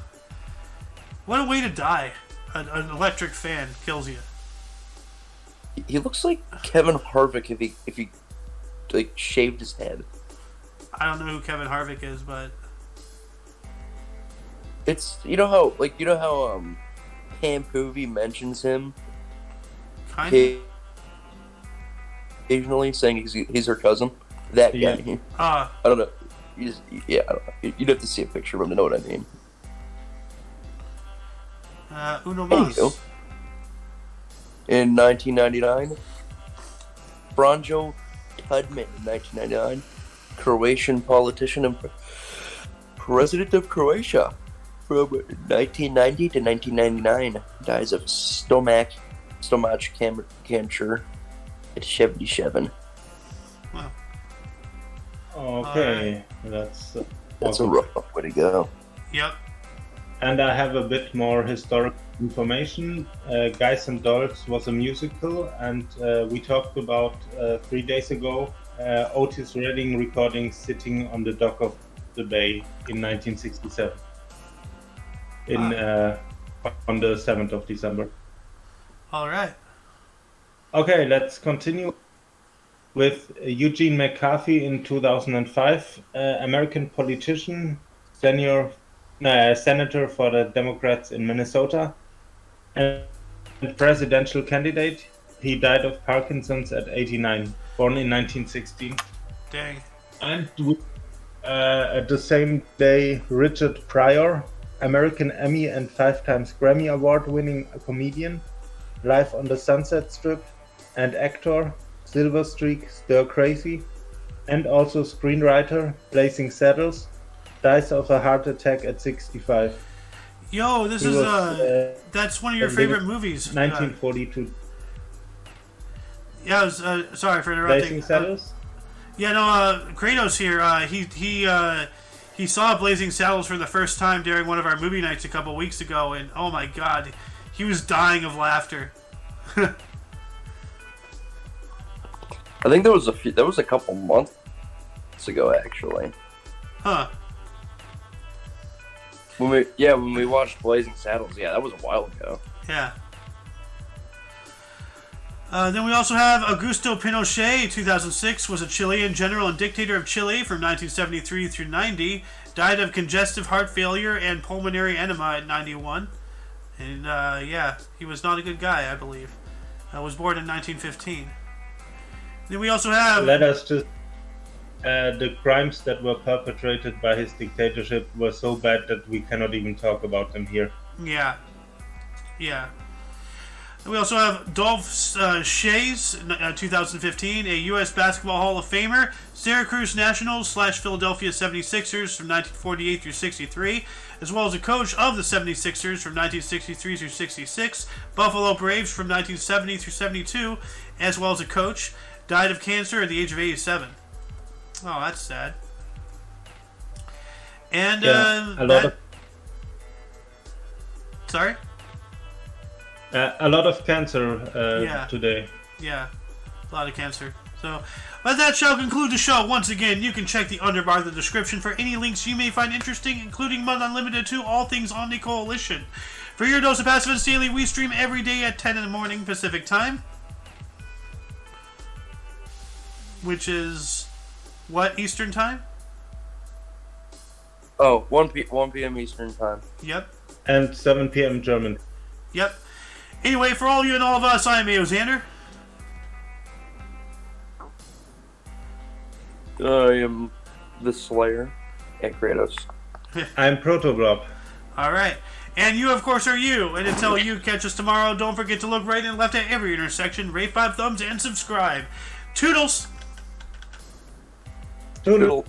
What a way to die. An electric fan kills you. He looks like Kevin Harvick if he like shaved his head. I don't know who Kevin Harvick is, but it's you know how Pam Poovey mentions him Kind of. Occasionally saying he's her cousin. That guy. Yeah. I don't know. I don't know. You'd have to see a picture of him to know what I mean. Uno mas. In 1999, Franjo Tudman in 1999, Croatian politician and president of Croatia from 1990 to 1999, dies of stomach cancer at 77. Wow. Okay, that's a rough way to go. Yep. And I have a bit more historical information. Guys and Dolls was a musical, and we talked about 3 days ago Otis Redding recording Sitting on the Dock of the Bay in 1967 on the 7th of December. All right. Okay, let's continue with Eugene McCarthy in 2005, American politician, senator for the Democrats in Minnesota, and presidential candidate. He died of Parkinson's at 89, born in 1916. Dang. And at the same day, Richard Pryor, American Emmy and 5 times Grammy Award-winning comedian, Live on the Sunset Strip, and actor, Silver Streak, Stir Crazy, and also screenwriter, Blazing Saddles, dies of a heart attack at 65. Yo, this is that's one of your favorite movies. 1942. Yeah, I was sorry for interrupting. Blazing Saddles? Kratos here. He saw Blazing Saddles for the first time during one of our movie nights a couple weeks ago, and oh my god, he was dying of laughter. I think that was a couple months ago, actually. Huh. When we watched Blazing Saddles, that was a while ago. Yeah. Then we also have Augusto Pinochet, 2006, was a Chilean general and dictator of Chile from 1973 through 90. Died of congestive heart failure and pulmonary edema at 91. And he was not a good guy, I believe. Was born in 1915. Then we also have... Let us just... the crimes that were perpetrated by his dictatorship were so bad that we cannot even talk about them here. Yeah. We also have Dolph Schayes, 2015, a U.S. Basketball Hall of Famer, Syracuse Nationals / Philadelphia 76ers from 1948 through 63, as well as a coach of the 76ers from 1963 through 66, Buffalo Braves from 1970 through 72, as well as a coach, died of cancer at the age of 87. Oh, that's sad. And Sorry? A lot of cancer today. Yeah, a lot of cancer. So, but that shall conclude the show. Once again, you can check the underbar of the description for any links you may find interesting, including but not limited to all things Omni Coalition. For your dose of Pacifist Daily, we stream every day at 10 in the morning Pacific Time. Which is... what Eastern Time? Oh, 1 p.m. Eastern Time. Yep. And 7 p.m. German. Yep. Anyway, for all you and all of us, I am Xander. I am the Slayer and Kratos. I'm Protoblob. Alright. And you, of course, are you. And until you catch us tomorrow, don't forget to look right and left at every intersection, rate 5 thumbs, and subscribe. Toodles! Toodle.